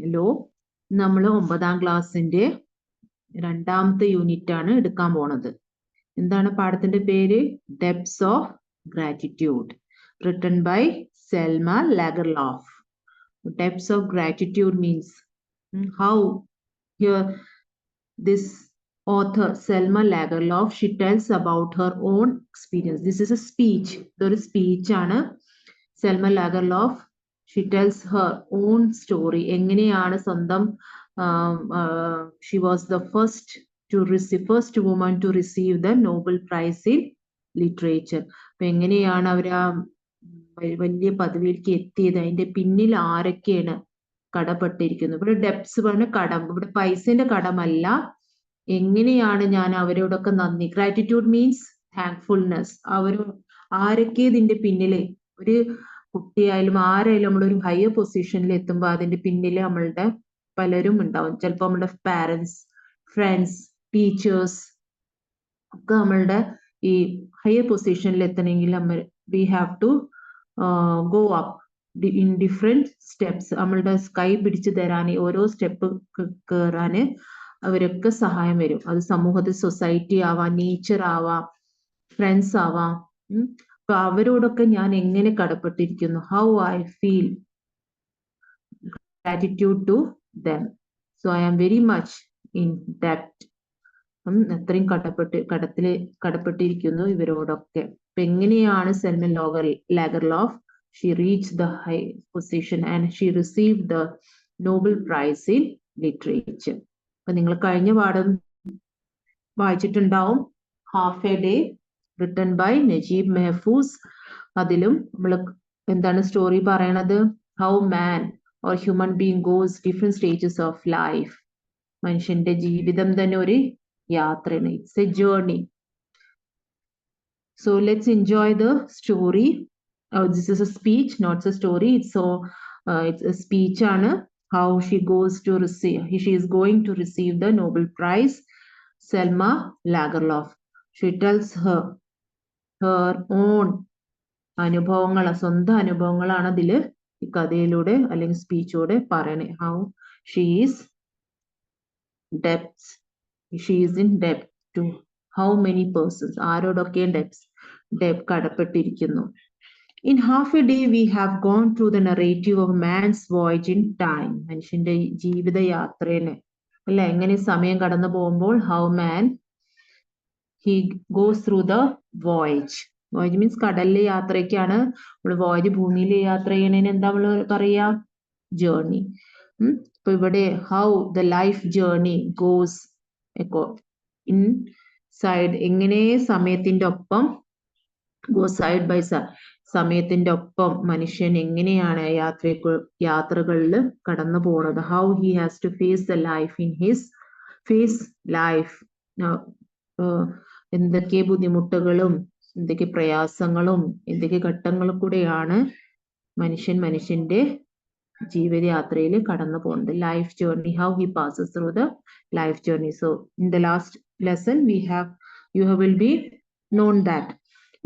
Hello, നമ്മൾ 9ാം ക്ലാസ്സിന്റെ രണ്ടാമത്തെ യൂണിറ്റ് ആണ് എടുക്കാൻ പോണത്. എന്താണ് പാഠത്തിന്റെ പേര്? Depths of gratitude, written by Selma Lagerlof. Depths of gratitude means how here this author Selma Lagerlof, she tells about her own experience. This is a speech. ഇതൊരു സ്പീച്ച് ആണ്. Selma Lagerlof, she tells her own story. എങ്ങനെയാണ് സ്വന്തം she was the first woman to receive the Nobel Prize in Literature. അപ്പൊ എങ്ങനെയാണ് അവർ ആ വലിയ പദവിയിലേക്ക് എത്തിയത്, അതിന്റെ പിന്നിൽ ആരൊക്കെയാണ് കടപ്പെട്ടിരിക്കുന്നത്. ഇവിടെ ഡെപ്സ് പറഞ്ഞ കടം, ഇവിടെ പൈസന്റെ കടമല്ല. എങ്ങനെയാണ് ഞാൻ അവരോടൊക്കെ നന്ദി, ഗ്രാറ്റിറ്റ്യൂഡ് മീൻസ് താങ്ക്ഫുൾനെസ്. ആരൊക്കെ ഇതിന്റെ പിന്നില്, ഒരു കുട്ടിയായാലും ആരായാലും നമ്മളൊരു ഹയർ പൊസിഷനിൽ എത്തുമ്പോൾ അതിന്റെ പിന്നിൽ നമ്മളുടെ പലരും ഉണ്ടാവും. ചിലപ്പോൾ നമ്മളുടെ പാരന്റ്സ്, ഫ്രണ്ട്സ്, ടീച്ചേഴ്സ് ഒക്കെ നമ്മളുടെ ഈ ഹയർ പൊസിഷനിൽ എത്തണമെങ്കിൽ we have to go up in different steps. നമ്മളുടെ കൈ പിടിച്ചു തരാൻ, ഓരോ സ്റ്റെപ്പ് കയറാന് അവരൊക്കെ സഹായം വരും. അത് സമൂഹത്തിൽ സൊസൈറ്റി ആവാം, നേച്ചർ ആവാം, ഫ്രണ്ട്സ് ആവാം. അപ്പൊ അവരോടൊക്കെ ഞാൻ എങ്ങനെ കടപ്പെട്ടിരിക്കുന്നു, how I feel gratitude to them. So I am very much in ഡെപ്റ്റ്. അത്രയും കടപ്പെട്ടിരിക്കുന്നു ഇവരോടൊക്കെ. അപ്പൊ എങ്ങനെയാണ് Selma Lagerlof she reached the high position and she received the Nobel Prize in Literature. അപ്പൊ നിങ്ങൾ കഴിഞ്ഞ പാഠം വായിച്ചിട്ടുണ്ടാവും, half a day, written by Naguib Mahfouz. അതിലും നമ്മൾ എന്താണ് സ്റ്റോറി പറയണത്, how man or human being goes different stages of life. മനുഷ്യന്റെ ജീവിതം തന്നെ ഒരു യാത്രയാണ്. It's a journey. So let's enjoy the story. This is a speech, not a story. It's a speech on how she is going to receive the Nobel Prize. Selma Lagerlof, she tells her own അനുഭവങ്ങൾ, സ്വന്തം അനുഭവങ്ങളാണ് അതില് ഈ കഥയിലൂടെ അല്ലെങ്കിൽ സ്പീച്ചോടെ പറയണേ. How she is in ഡെപ്റ്റ് ടു ഹൗ മെനി പേഴ്സൺസ്, ആരോടൊക്കെ ഡെപ്റ്റ് കടപ്പെട്ടിരിക്കുന്നു. In half a day, we have gone through the narrative of man's voyage in time. മനുഷ്യന്റെ ജീവിത യാത്രേനെ അല്ലെ, എങ്ങനെ സമയം കടന്നു പോകുമ്പോൾ how man he goes through the voyage. Voyage means കടലിലെ യാത്രയ്ക്കാണ്. voyage ഭൂമിയിലെ യാത്ര ചെയ്യണേന് എന്താ നമ്മള് പറയാ, ജേർണി. ഇപ്പൊ ഇവിടെ how the life journey goes inside, എങ്ങനെ സമയത്തിന്റെ ഒപ്പം go side by side, സമയത്തിന്റെ ഒപ്പം മനുഷ്യൻ എങ്ങനെയാണ് യാത്രകളിൽ കടന്നു പോകുന്നത്. How he has to face the life in his life. എന്തൊക്കെ ബുദ്ധിമുട്ടുകളും എന്തൊക്കെ പ്രയാസങ്ങളും എന്തൊക്കെ ഘട്ടങ്ങളും കൂടെയാണ് മനുഷ്യന്റെ ജീവിതയാത്രയിൽ കടന്നു പോകുന്നത്. Life journey, how he passes through the life journey. So in the last lesson you will be known that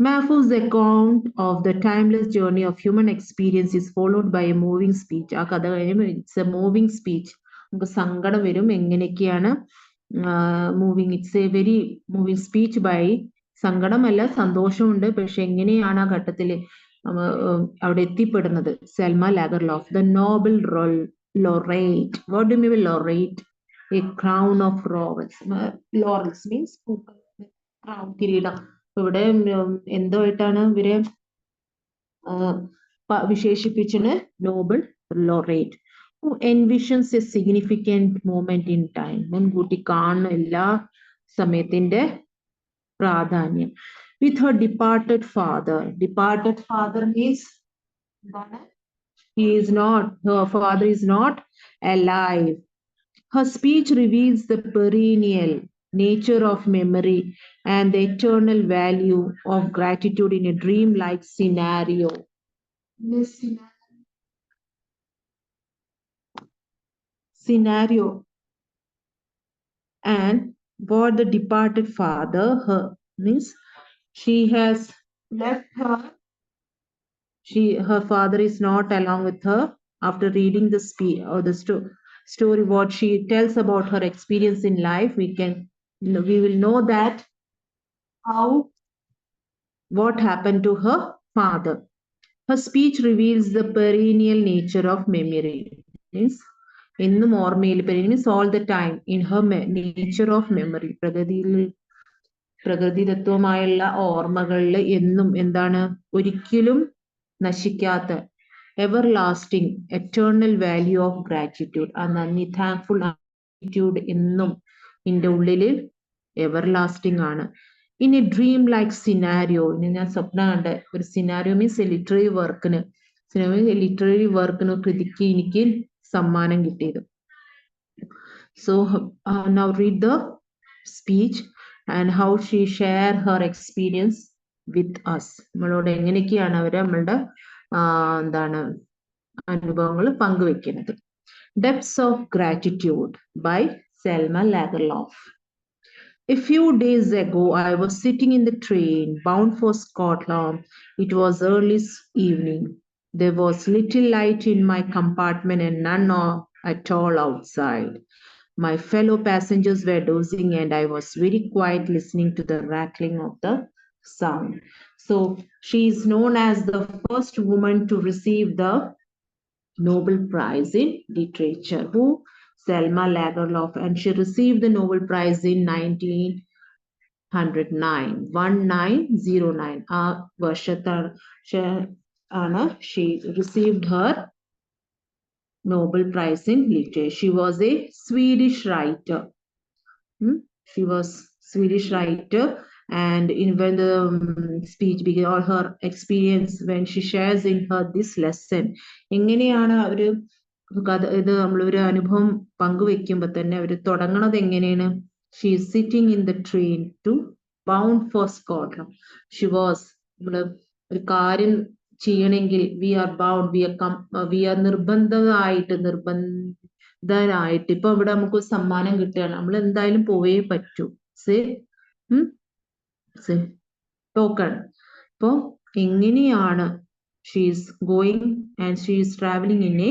Mahfouz's account of the timeless journey of human experience is followed by a moving speech. ആ കഥ കഴിയുമ്പോൾ it's A moving speech. നമുക്ക് സങ്കടം വരും, എങ്ങനെയൊക്കെയാണ് moving. It's a very moving speech by, സങ്കടമല്ല സന്തോഷമുണ്ട്, പക്ഷെ എങ്ങനെയാണ് ആ ഘട്ടത്തിൽ അവിടെ എത്തിപ്പെടുന്നത്. Selma Lagerlof, the Nobel laureate. What do you mean laureate? A crown of laurels. Laurels means crown, കിരീടം. ഇവിടെ എന്തുമായിട്ടാണ് ഇവരെ വിശേഷിപ്പിച്ചത്, Nobel laureate. who envisions a significant moment in time. മുൻകൂട്ടി കാണുന്ന എല്ലാ സമയത്തിന്റെ പ്രാധാന്യം. with her departed father means her father is not alive. Her speech reveals the perennial nature of memory and the eternal value of gratitude in a dream-like scenario. And what the departed father, her means she has left her. Her father is not along with her after reading the speech or the story. story, what she tells about her experience in life, we will know that what happened to her father. Her speech reveals the perennial nature of memory. Means എന്നും ഓർമ്മയിൽ means all the time in her nature of memory. പ്രകൃതിദത്തവുമായുള്ള ഓർമ്മകളിൽ എന്നും എന്താണ് ഒരിക്കലും നശിക്കാത്ത everlasting eternal value of gratitude. ആ നന്ദി, thankful attitude എന്നും ഇതിന്റെ ഉള്ളില് everlasting ആണ്. In a dream like scenario, ഇനി ഞാൻ സ്വപ്നം കണ്ട ഒരു സിനാരിയോ മീൻസ് ലിറ്റററി വർക്കിന് കൃതിക്ക് എനിക്ക് സമ്മാനം കിട്ടിയത്. So now read the speech and how she share her experience with us. നമ്മളോട് എങ്ങനെയൊക്കെയാണ് അവര് നമ്മളുടെ എന്താണ് അനുഭവങ്ങൾ പങ്കുവെക്കുന്നത്. Depths of Gratitude by Selma Lagerlof. A few days ago, I was sitting in the train bound for Scotland. It was early evening. There was little light in my compartment and none at all outside. My fellow passengers were dozing and I was very quiet listening to the rattling of the sound. So she is known as the first woman to receive the Nobel Prize in Literature. Who? Selma Lagerlof, and she received the Nobel Prize in 1909. She received her Nobel Prize in Literature. She was a Swedish writer. She was Swedish writer, and when the speech began, all her experience when she shares in her this lesson, എങ്ങനെയാണ് ഒരു കഥ ഇത് നമ്മളൊരു അനുഭവം പങ്കുവെക്കുമ്പോൾ തന്നെ അവർ തുടങ്ങണത് എങ്ങനെയാണ്? She is sitting in the train to bound for Scotland. She was നമ്മള് ഒരു കാര്യം ചെയ്യണമെങ്കിൽ we are bound, we are നിർബന്ധരായിട്ട് ഇപ്പൊ ഇവിടെ നമുക്ക് സമ്മാനം കിട്ടുകയാണ്, നമ്മൾ എന്തായാലും പോയേ പറ്റൂ. ടോക്കൺ. ഇപ്പൊ എങ്ങനെയാണ് she is going and she is traveling in a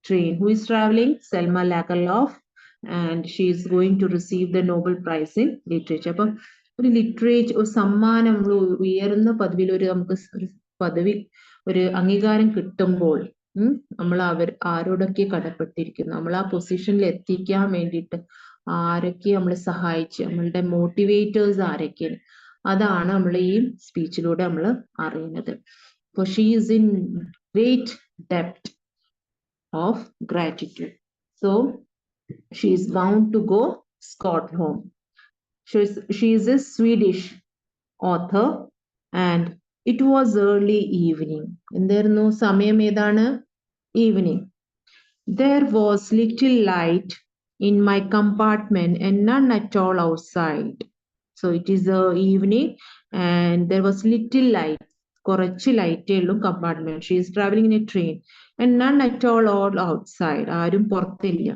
train. Who is traveling? Selma Lagerlof, and she is going to receive the Nobel Prize in Literature. അപ്പം ഒരു ലിറ്ററേച്ചർ, ഒരു സമ്മാനം, ഉയർന്ന പദവിയിൽ നമുക്ക് ഒരു പദവി, ഒരു അംഗീകാരം കിട്ടുമ്പോൾ നമ്മൾ ആരോടൊക്കെ കടപ്പെട്ടിരിക്കുന്നു, നമ്മൾ ആ പൊസിഷനിൽ എത്തിക്കാൻ വേണ്ടിയിട്ട് ആരൊക്കെ നമ്മളെ സഹായിച്ച്, നമ്മളുടെ മോട്ടിവേറ്റേഴ്സ് ആരൊക്കെയാണ്, അതാണ് നമ്മൾ ഈ സ്പീച്ചിലൂടെ നമ്മൾ അറിയുന്നത്. അപ്പോൾ she is in great depth of gratitude. So she is bound to go Scotland. She is a Swedish author, and it was early evening. എന്തായിരുന്നു സമയം? ഏതാണ്? Evening. There was little light in my compartment and none at all outside. So it is evening and there was little light. കുറച്ച് ലൈറ്റേ ഉള്ളൂ compartment. She is travelling in a train and none at all outside. ആരും പുറത്തില്ല.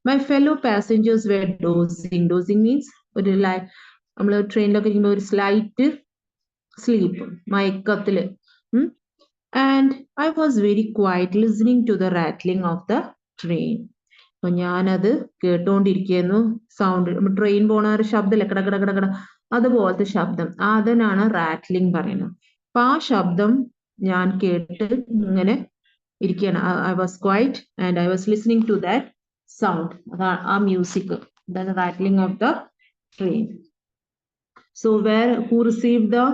My fellow passengers were dozing. Dozing means ഒരു നമ്മൾ ട്രെയിനിലൊക്കെ ഇരിക്കുമ്പോൾ ഒരു സ്ലൈറ്റ് സ്ലീപ്പ്, മയക്കത്തില്. And I was very quiet listening to the rattling of the train. അപ്പൊ ഞാനത് കേട്ടോണ്ടിരിക്കുന്നു. സൗണ്ട്, ട്രെയിൻ പോണ ഒരു ശബ്ദമല്ലേ, കട അതുപോലത്തെ ശബ്ദം, അതിനാണ് റാറ്റ്ലിംഗ് പറയുന്നത്. അപ്പൊ ആ ശബ്ദം ഞാൻ കേട്ട് ഇങ്ങനെ ഇരിക്കുകയാണ്. I was quiet and I was listening to that sound. ആ music, that rattling of the train. So who received the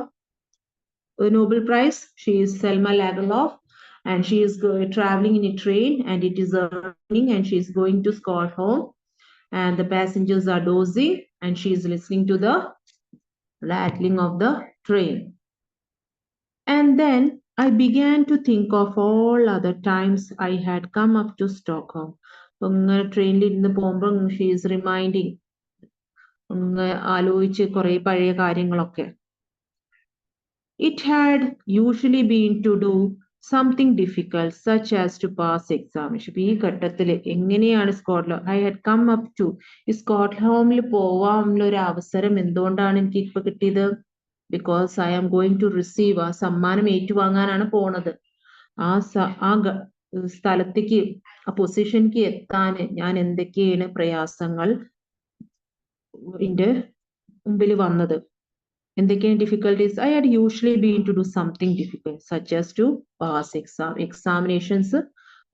Nobel Prize? She is Selma Lagerlof, and she is traveling in a train and it is evening and she is going to Scotland and the passengers are dozing and she is listening to the rattling of the train. And then I began to think of all other times I had come up to Stockholm. ട്രെയിനിൽ ഇരുന്ന് പോകുമ്പോൾ she is reminding, ആലോചിച്ച് കുറെ പഴയ കാര്യങ്ങളൊക്കെ. It had usually been to do something difficult such as to pass examination. ഈ ഘട്ടത്തിൽ എങ്ങനെയാണ് Scotland, I had come up to, ഈ സ്കോട്ട്ലാൻഡിൽ പോവാനുള്ള ഒരു അവസരം എന്തുകൊണ്ടാണ് എനിക്ക് ഇപ്പൊ കിട്ടിയത്? Because I am going to receive, ആ സമ്മാനം ഏറ്റുവാങ്ങാനാണ് പോണത്. ആ സ്ഥലത്തേക്ക് ആ പൊസിഷനിലേക്ക് എത്താൻ ഞാൻ എന്തൊക്കെയാണ് പ്രയാസങ്ങൾ എന്റെ മുമ്പിൽ വന്നത്, എന്തൊക്കെയാണ് difficulties. I had usually been to do something difficult such as to pass examinations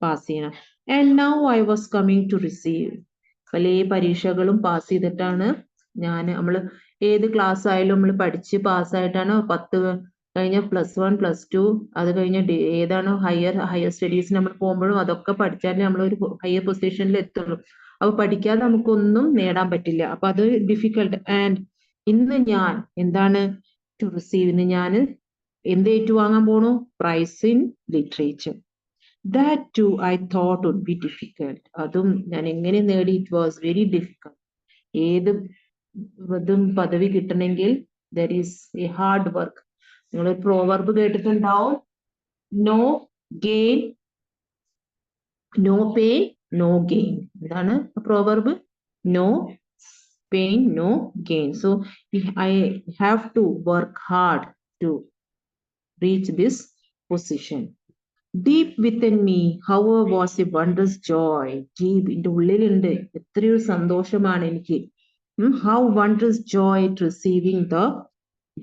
pass ചെയ്യണം. And now I was coming to receive. പല പരീക്ഷകളും പാസ് ചെയ്തിട്ടാണ് നമ്മൾ ഏത് ക്ലാസ് ആയാലും നമ്മൾ പഠിച്ച് പാസ്സായിട്ടാണ് 10 കഴിഞ്ഞ +1 +2 അത് കഴിഞ്ഞ ഏതാണ് ഹയർ സ്റ്റഡീസ് നമ്മൾ പോകുമ്പോഴും അതൊക്കെ പഠിച്ചാലേ നമ്മൾ ഒരു ഹയർ പൊസിഷനിൽ എത്തുള്ളൂ. അപ്പൊ പഠിക്കാതെ നമുക്കൊന്നും നേടാൻ പറ്റില്ല. അപ്പൊ അത് ഡിഫിക്കൽട്ട്. ആൻഡ് ഇന്ന് ഞാൻ എന്താണ് ടു റിസീവ്, ഇന്ന് ഞാൻ എന്ത് ഏറ്റുവാങ്ങാൻ പോണു? Prize in literature. That too I thought would be difficult. അതും ഞാൻ എങ്ങനെ നേടി? It was very difficult. ഏത് പദവി കിട്ടണമെങ്കിൽ there is a hard work. നിങ്ങൾ പ്രോവർബ് കേട്ടിട്ടുണ്ടാവും, no gain no pain no gain. എന്താണ് proverb? No pain no gain. So I have to work hard to reach this position. Deep within me, however, was a wondrous joy. Deep in the ഉള്ളിലുണ്ട് എത്രയോ സന്തോഷമാണ് എനിക്ക്. How wondrous joy at receiving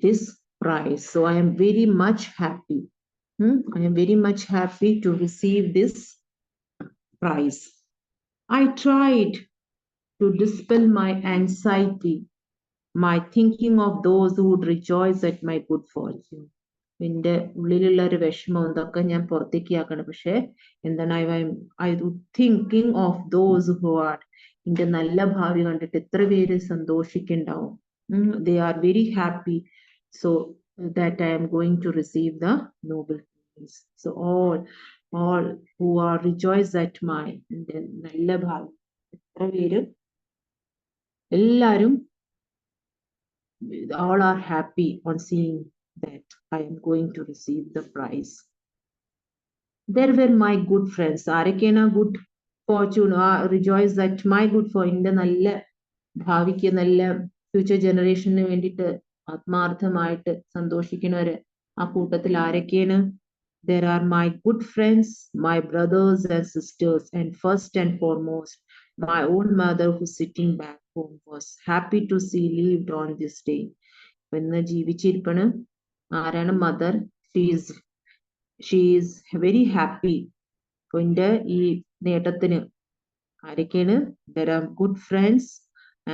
this prize. So I am very much happy. I am very much happy to receive this prize. I tried to dispel my anxiety, my thinking of those who would rejoice at my good fortune. എന്റെ ഉള്ളിലുള്ള ഒരു വിഷമം ഇതൊക്കെ ഞാൻ പുറത്തേക്ക് ആക്കണം. പക്ഷെ എന്താണ് I thinking of those who are, എന്റെ നല്ല ഭാവി കണ്ടിട്ട് എത്ര പേര് സന്തോഷിക്കുന്നുണ്ടാവും. They are very happy. So that I am going to receive the Nobel prize. So all who are rejoice at my, എന്റെ നല്ല ഭാവി എത്ര പേര്, എല്ലാരും all are happy on seeing that I am going to receive the prize. There were my good friends. ആരൊക്കെയാണ് good fortune, rejoice at my good fortune, എന്റെ നല്ല ഭാവിക്ക്, നല്ല ഫ്യൂച്ചർ ജനറേഷന് വേണ്ടിയിട്ട് ആത്മാർത്ഥമായിട്ട് സന്തോഷിക്കുന്നവര്. ആ കൂട്ടത്തിൽ ആരൊക്കെയാണ്? There are my good friends, my brothers and sisters, and first and foremost, my old mother who sitting back home was happy to see lived on this day. ഇന്ന് ജീവിച്ചിരിപ്പണ് ആരാണ്? Mother. She is very happy. എന്റെ ഈ നേട്ടത്തിന് ആരൊക്കെയാണ്? There are good friends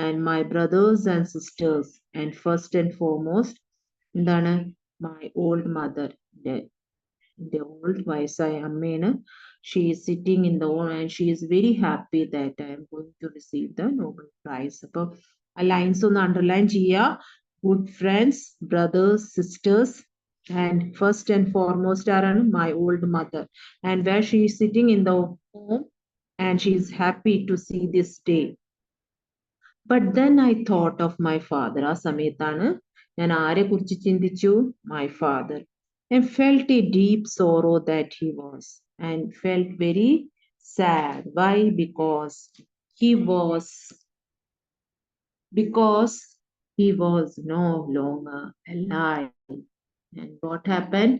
and my brothers and sisters, and first and foremost എന്താണ്? My old mother, the old വയസ്സായ അമ്മയാണ്. She is sitting in the hall and she is very happy that I am going to receive the Nobel Prize. അപ്പൊ ആ lines ഒന്ന് underline ചെയ്യുക. Good friends, brothers, sisters, and first and foremost ആരാണ്? My old mother. And where she is sitting in the home and she is happy to see this day. But then I thought of my father. ആ സമയത്താണ് ഞാൻ ആരെ കുറിച്ച് ചിന്തിച്ചു? My father. And felt a deep sorrow that he was, and felt very sad. Why? Because he was no longer alive. And what happened?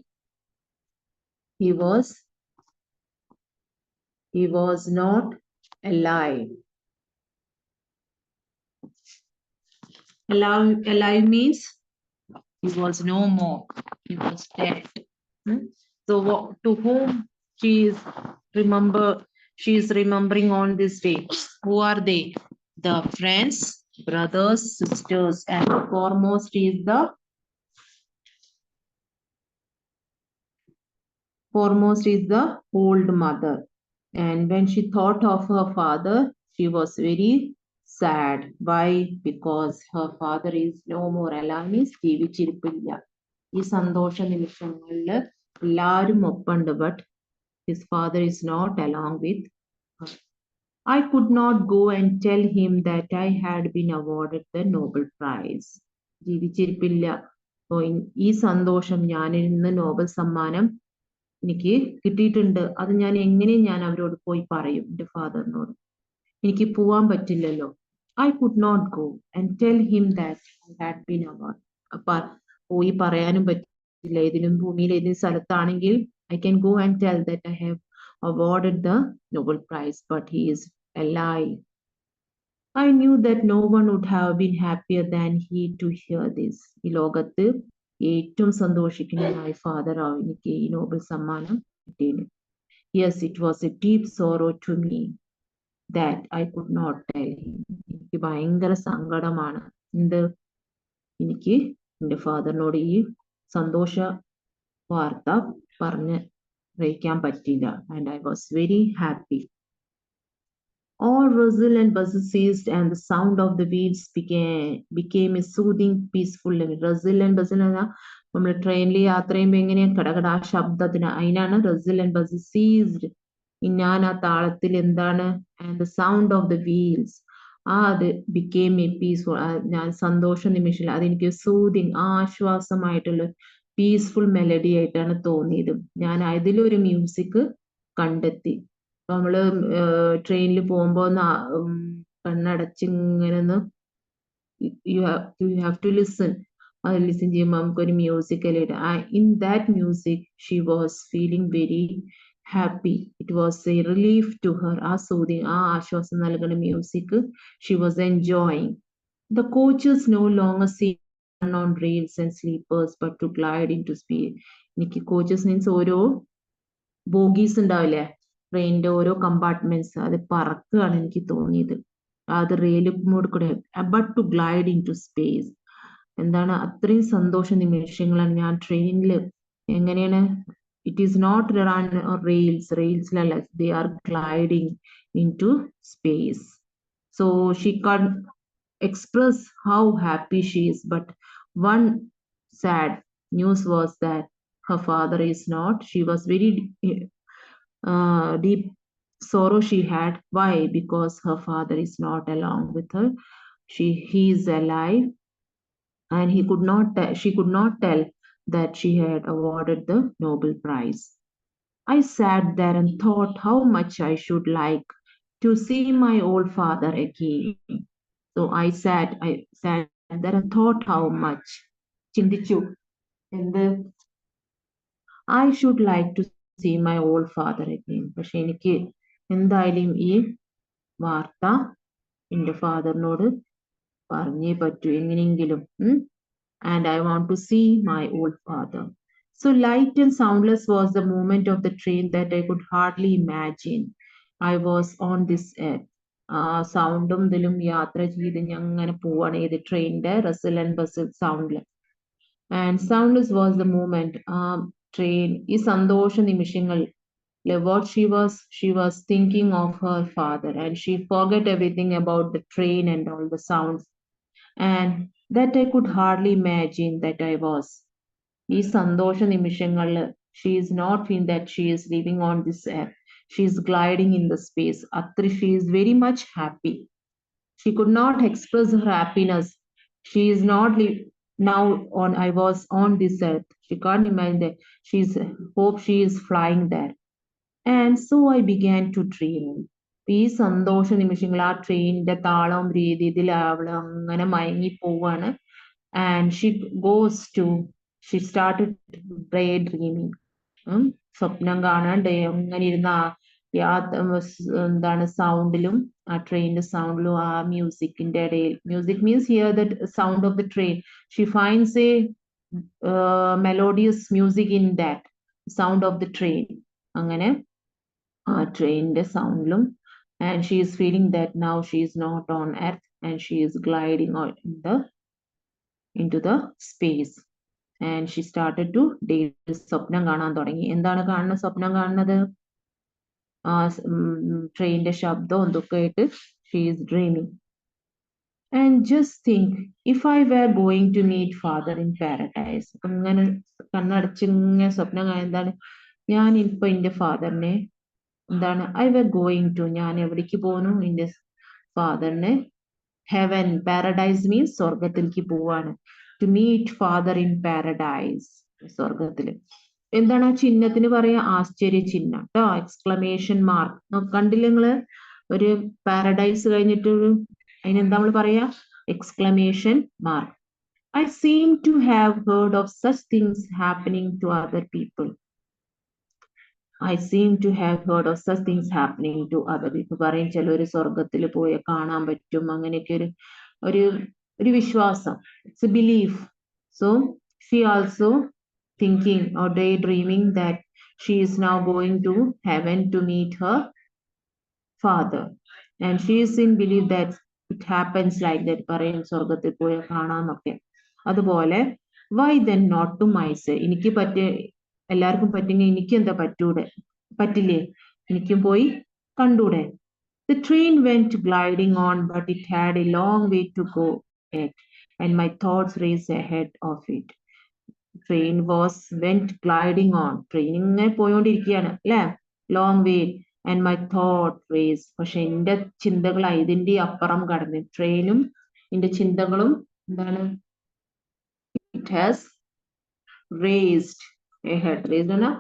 He was not alive. Alive means he was no more. He was dead. So to whom she is remembering on this day? Who are they? The friends, brothers, sisters, and foremost is the old mother. And when she thought of her father, she was very sad. Why? Because her father is no more alive, means ജീവിച്ചിരിപ്പില്ല. ഈ സന്തോഷ നിമിഷങ്ങളിൽ എല്ലാവരും ഒപ്പുണ്ട്, but his father is not along with her. I could not go and tell him that I had been awarded the Nobel Prize. ജീവിച്ചിരിപ്പില്ല. ഈ സന്തോഷം, ഞാൻ ഇന്ന് Nobel സമ്മാനം എനിക്ക് കിട്ടിയിട്ടുണ്ട്, അത് ഞാൻ അവരോട് പോയി പറയും? എന്റെ ഫാദറിനോട് എനിക്ക് പോവാൻ പറ്റില്ലല്ലോ. I could not go and tell him that I had been awarded. അപ്പൊ പോയി പറയാനും പറ്റില്ല. ഏതിനും ഭൂമിയിൽ ഏതെങ്കിലും സ്ഥലത്താണെങ്കിൽ I can go and tell that I have awarded the Nobel Prize, but he is alive. I knew that no one would have been happier than he to hear this. ഈ ലോകത്ത് ഏറ്റവും സന്തോഷിക്കുന്ന my father ആവും എനിക്ക് ഈ Nobel സമ്മാനം കിട്ടിയത്. Yes, it was a deep sorrow to me that I could not tell him. എനിക്ക് ഭയങ്കര സങ്കടമാണ്. എന്ത് എനിക്ക് എൻ്റെ ഫാദറിനോട് ഈ സന്തോഷ വാർത്ത പറഞ്ഞ് അറിയിക്കാൻ പറ്റില്ല. And I was very happy. All rustle and bustle ceased, and the sound of the wheels became a soothing, peaceful. Rustle and bustle നമ്മൾ ട്രെയിനിൽ യാത്ര ചെയ്യുമ്പോൾ എങ്ങനെയാ കടകട ആ ശബ്ദത്തിന് അതിനാണ് റസിൽ ആൻഡ് ബസിൽ സീസ്ഡ്. ഞാൻ ആ താളത്തിൽ എന്താണ് and the sound of the wheels അത് ബിക്കെയിം എ പീസ്ഫുൾ. ഞാൻ സന്തോഷ നിമിഷം അതെനിക്ക് സൂതിങ് ആശ്വാസമായിട്ടുള്ള പീസ്ഫുൾ മെലഡി ആയിട്ടാണ് തോന്നിയത്. ഞാൻ അതിലൊരു മ്യൂസിക് കണ്ടെത്തി. നമ്മള് ട്രെയിനിൽ പോകുമ്പോ കണ്ണടച്ചിങ്ങനെ ഒന്ന് യു ഹാവ് ടു ലിസൺ. അത് ലിസൺ ചെയ്യുമ്പോൾ നമുക്കൊരു music in that music she was feeling very happy. It was a relief to her. ആ soothing, ആ ആശ്വാസം നൽകുന്ന music she was enjoying. The coaches no longer seemed on rails and sleepers but to glide into speed. എനിക്ക് coaches means ഓരോ ബോഗീസ് ഉണ്ടാവില്ലേ ട്രെയിനിന്റെ ഓരോ compartments അത് പറക്കുകയാണ് എനിക്ക് തോന്നിയത്. അത് റെയിലിനോട് കൂടെ but to glide in to space. എന്താണ് അത്രയും സന്തോഷ നിമിഷങ്ങളാണ് ഞാൻ ട്രെയിനിൽ. എങ്ങനെയാണ് it is not run or rails they are gliding into space. So she can't express how happy she is, but one sad news was that her father is not. She was very deep sorrow she had. Why? Because her father is not along with her. He is alive, and she could not tell that she had awarded the Nobel Prize. I sat there and thought how much I should like to see my old father again. So I sat there and thought how much. ചിന്തിച്ചു എന്ത് I should like to see my old father again. പക്ഷെ എനിക്ക് എന്തായാലും ഈ വാർത്ത എൻ്റെ ഫാദറിനോട് പറഞ്ഞേ പറ്റൂ എങ്ങനെയെങ്കിലും. And I want to see my old father. So light and soundless was the movement of the train that I could hardly imagine. I was on this earth. സൗണ്ടും ഇതിലും യാത്ര ചെയ്ത് അങ്ങനെ പോവാണ് ഏത് ട്രെയിനിന്റെ റസിൽ ആൻഡ് ബസിൽ സൗണ്ടില്. And soundless was the movement. Train ഈ സന്തോഷ നിമിഷങ്ങൾ what she was thinking of her father, and she forgot everything about the train and all the sounds, and that I could hardly imagine that I was. ഈ സന്തോഷ നിമിഷങ്ങളിൽ she is not feeling that she is living on this earth. She is gliding in the space. Atri, she is very much happy. She could not express her happiness. She is not now on. I was on this earth. She can't imagine that. Hope she is flying there. And so I began to dream. ഈ സന്തോഷ നിമിഷങ്ങൾ ആ ട്രെയിനിന്റെ താളവും രീതി ഇതിൽ അവള് അങ്ങനെ മയങ്ങി പോവാണ്. And she started daydreaming. സ്വപ്നം കാണാണ്ട് അങ്ങനെ ഇരുന്ന എന്താണ് സൗണ്ടിലും ആ ട്രെയിനിന്റെ സൗണ്ടിലും ആ മ്യൂസിക്കിന്റെ ഇടയിൽ. Music means hear the sound of the train. She finds a melodious music in that sound of the train. അങ്ങനെ ആ ട്രെയിനിന്റെ സൗണ്ടിലും. And she is feeling that now she is not on earth and she is gliding into the space. And she started to സ്വപ്നം കാണാൻ തുടങ്ങി. എന്താണ് കാണുന്നത്? സ്വപ്നം കാണുന്നത് ട്രെയിനിന്റെ ശബ്ദവും എന്തൊക്കെ ആയിട്ട് she is dreaming. And just think, if I were going to meet father in paradise. അങ്ങനെ കണ്ണടച്ചിങ്ങനെ സ്വപ്നം കാണാൻ എന്താണ് ഞാൻ ഇപ്പൊ എന്റെ ഫാദറിനെ എന്താണ് I were going to ഞാൻ എവിടേക്ക് പോകുന്നു എന്റെ ഫാദറിനെ heaven. Paradise means സ്വർഗത്തിലേക്ക് പോവാണ്. To meet father in paradise. സ്വർഗത്തില് എന്താണ് ആ ചിഹ്നത്തിന് പറയാ? ആശ്ചര്യ ചിഹ്നം കേട്ടോ, എക്സ്ക്ലമേഷൻ മാർക്ക്. കണ്ടില്ല നിങ്ങള് ഒരു പാരഡൈസ് കഴിഞ്ഞിട്ട് അതിനെന്താ നമ്മൾ പറയാ? Exclamation mark. I seem to have heard of such things happening to other people. I seem to have heard of such things happening to other people. പറയും ചിലർ സ്വർഗത്തിൽ പോയി കാണാൻ പറ്റും അങ്ങനെയൊക്കെ ഒരു ഒരു വിശ്വാസം. It's a belief. So she also thinking or daydreaming that she is now going to heaven to meet her father. And she is in belief that it happens like that. പറയും സ്വർഗത്തിൽ പോയി കാണാന്നൊക്കെ. അതുപോലെ why then not to myself? എനിക്ക് പറ്റിയ എല്ലാവർക്കും പറ്റുമെങ്കിൽ എനിക്ക് എന്താ പറ്റില്ലേ? എനിക്കും പോയി കണ്ടൂടെ? The train went gliding on, but it had a long way to go yet, and my thoughts raced ahead of it. Train went gliding on. Train ഇങ്ങനെ പോയോണ്ടിരിക്കുകയാണ് അല്ലേ? Long way, and my thought raced. പക്ഷെ എന്റെ ചിന്തകൾ ഇതിന്റെ അപ്പുറം കടന്നു. ട്രെയിനും എന്റെ ചിന്തകളും എന്താണ്? It has raised ahead. Raised ആണ്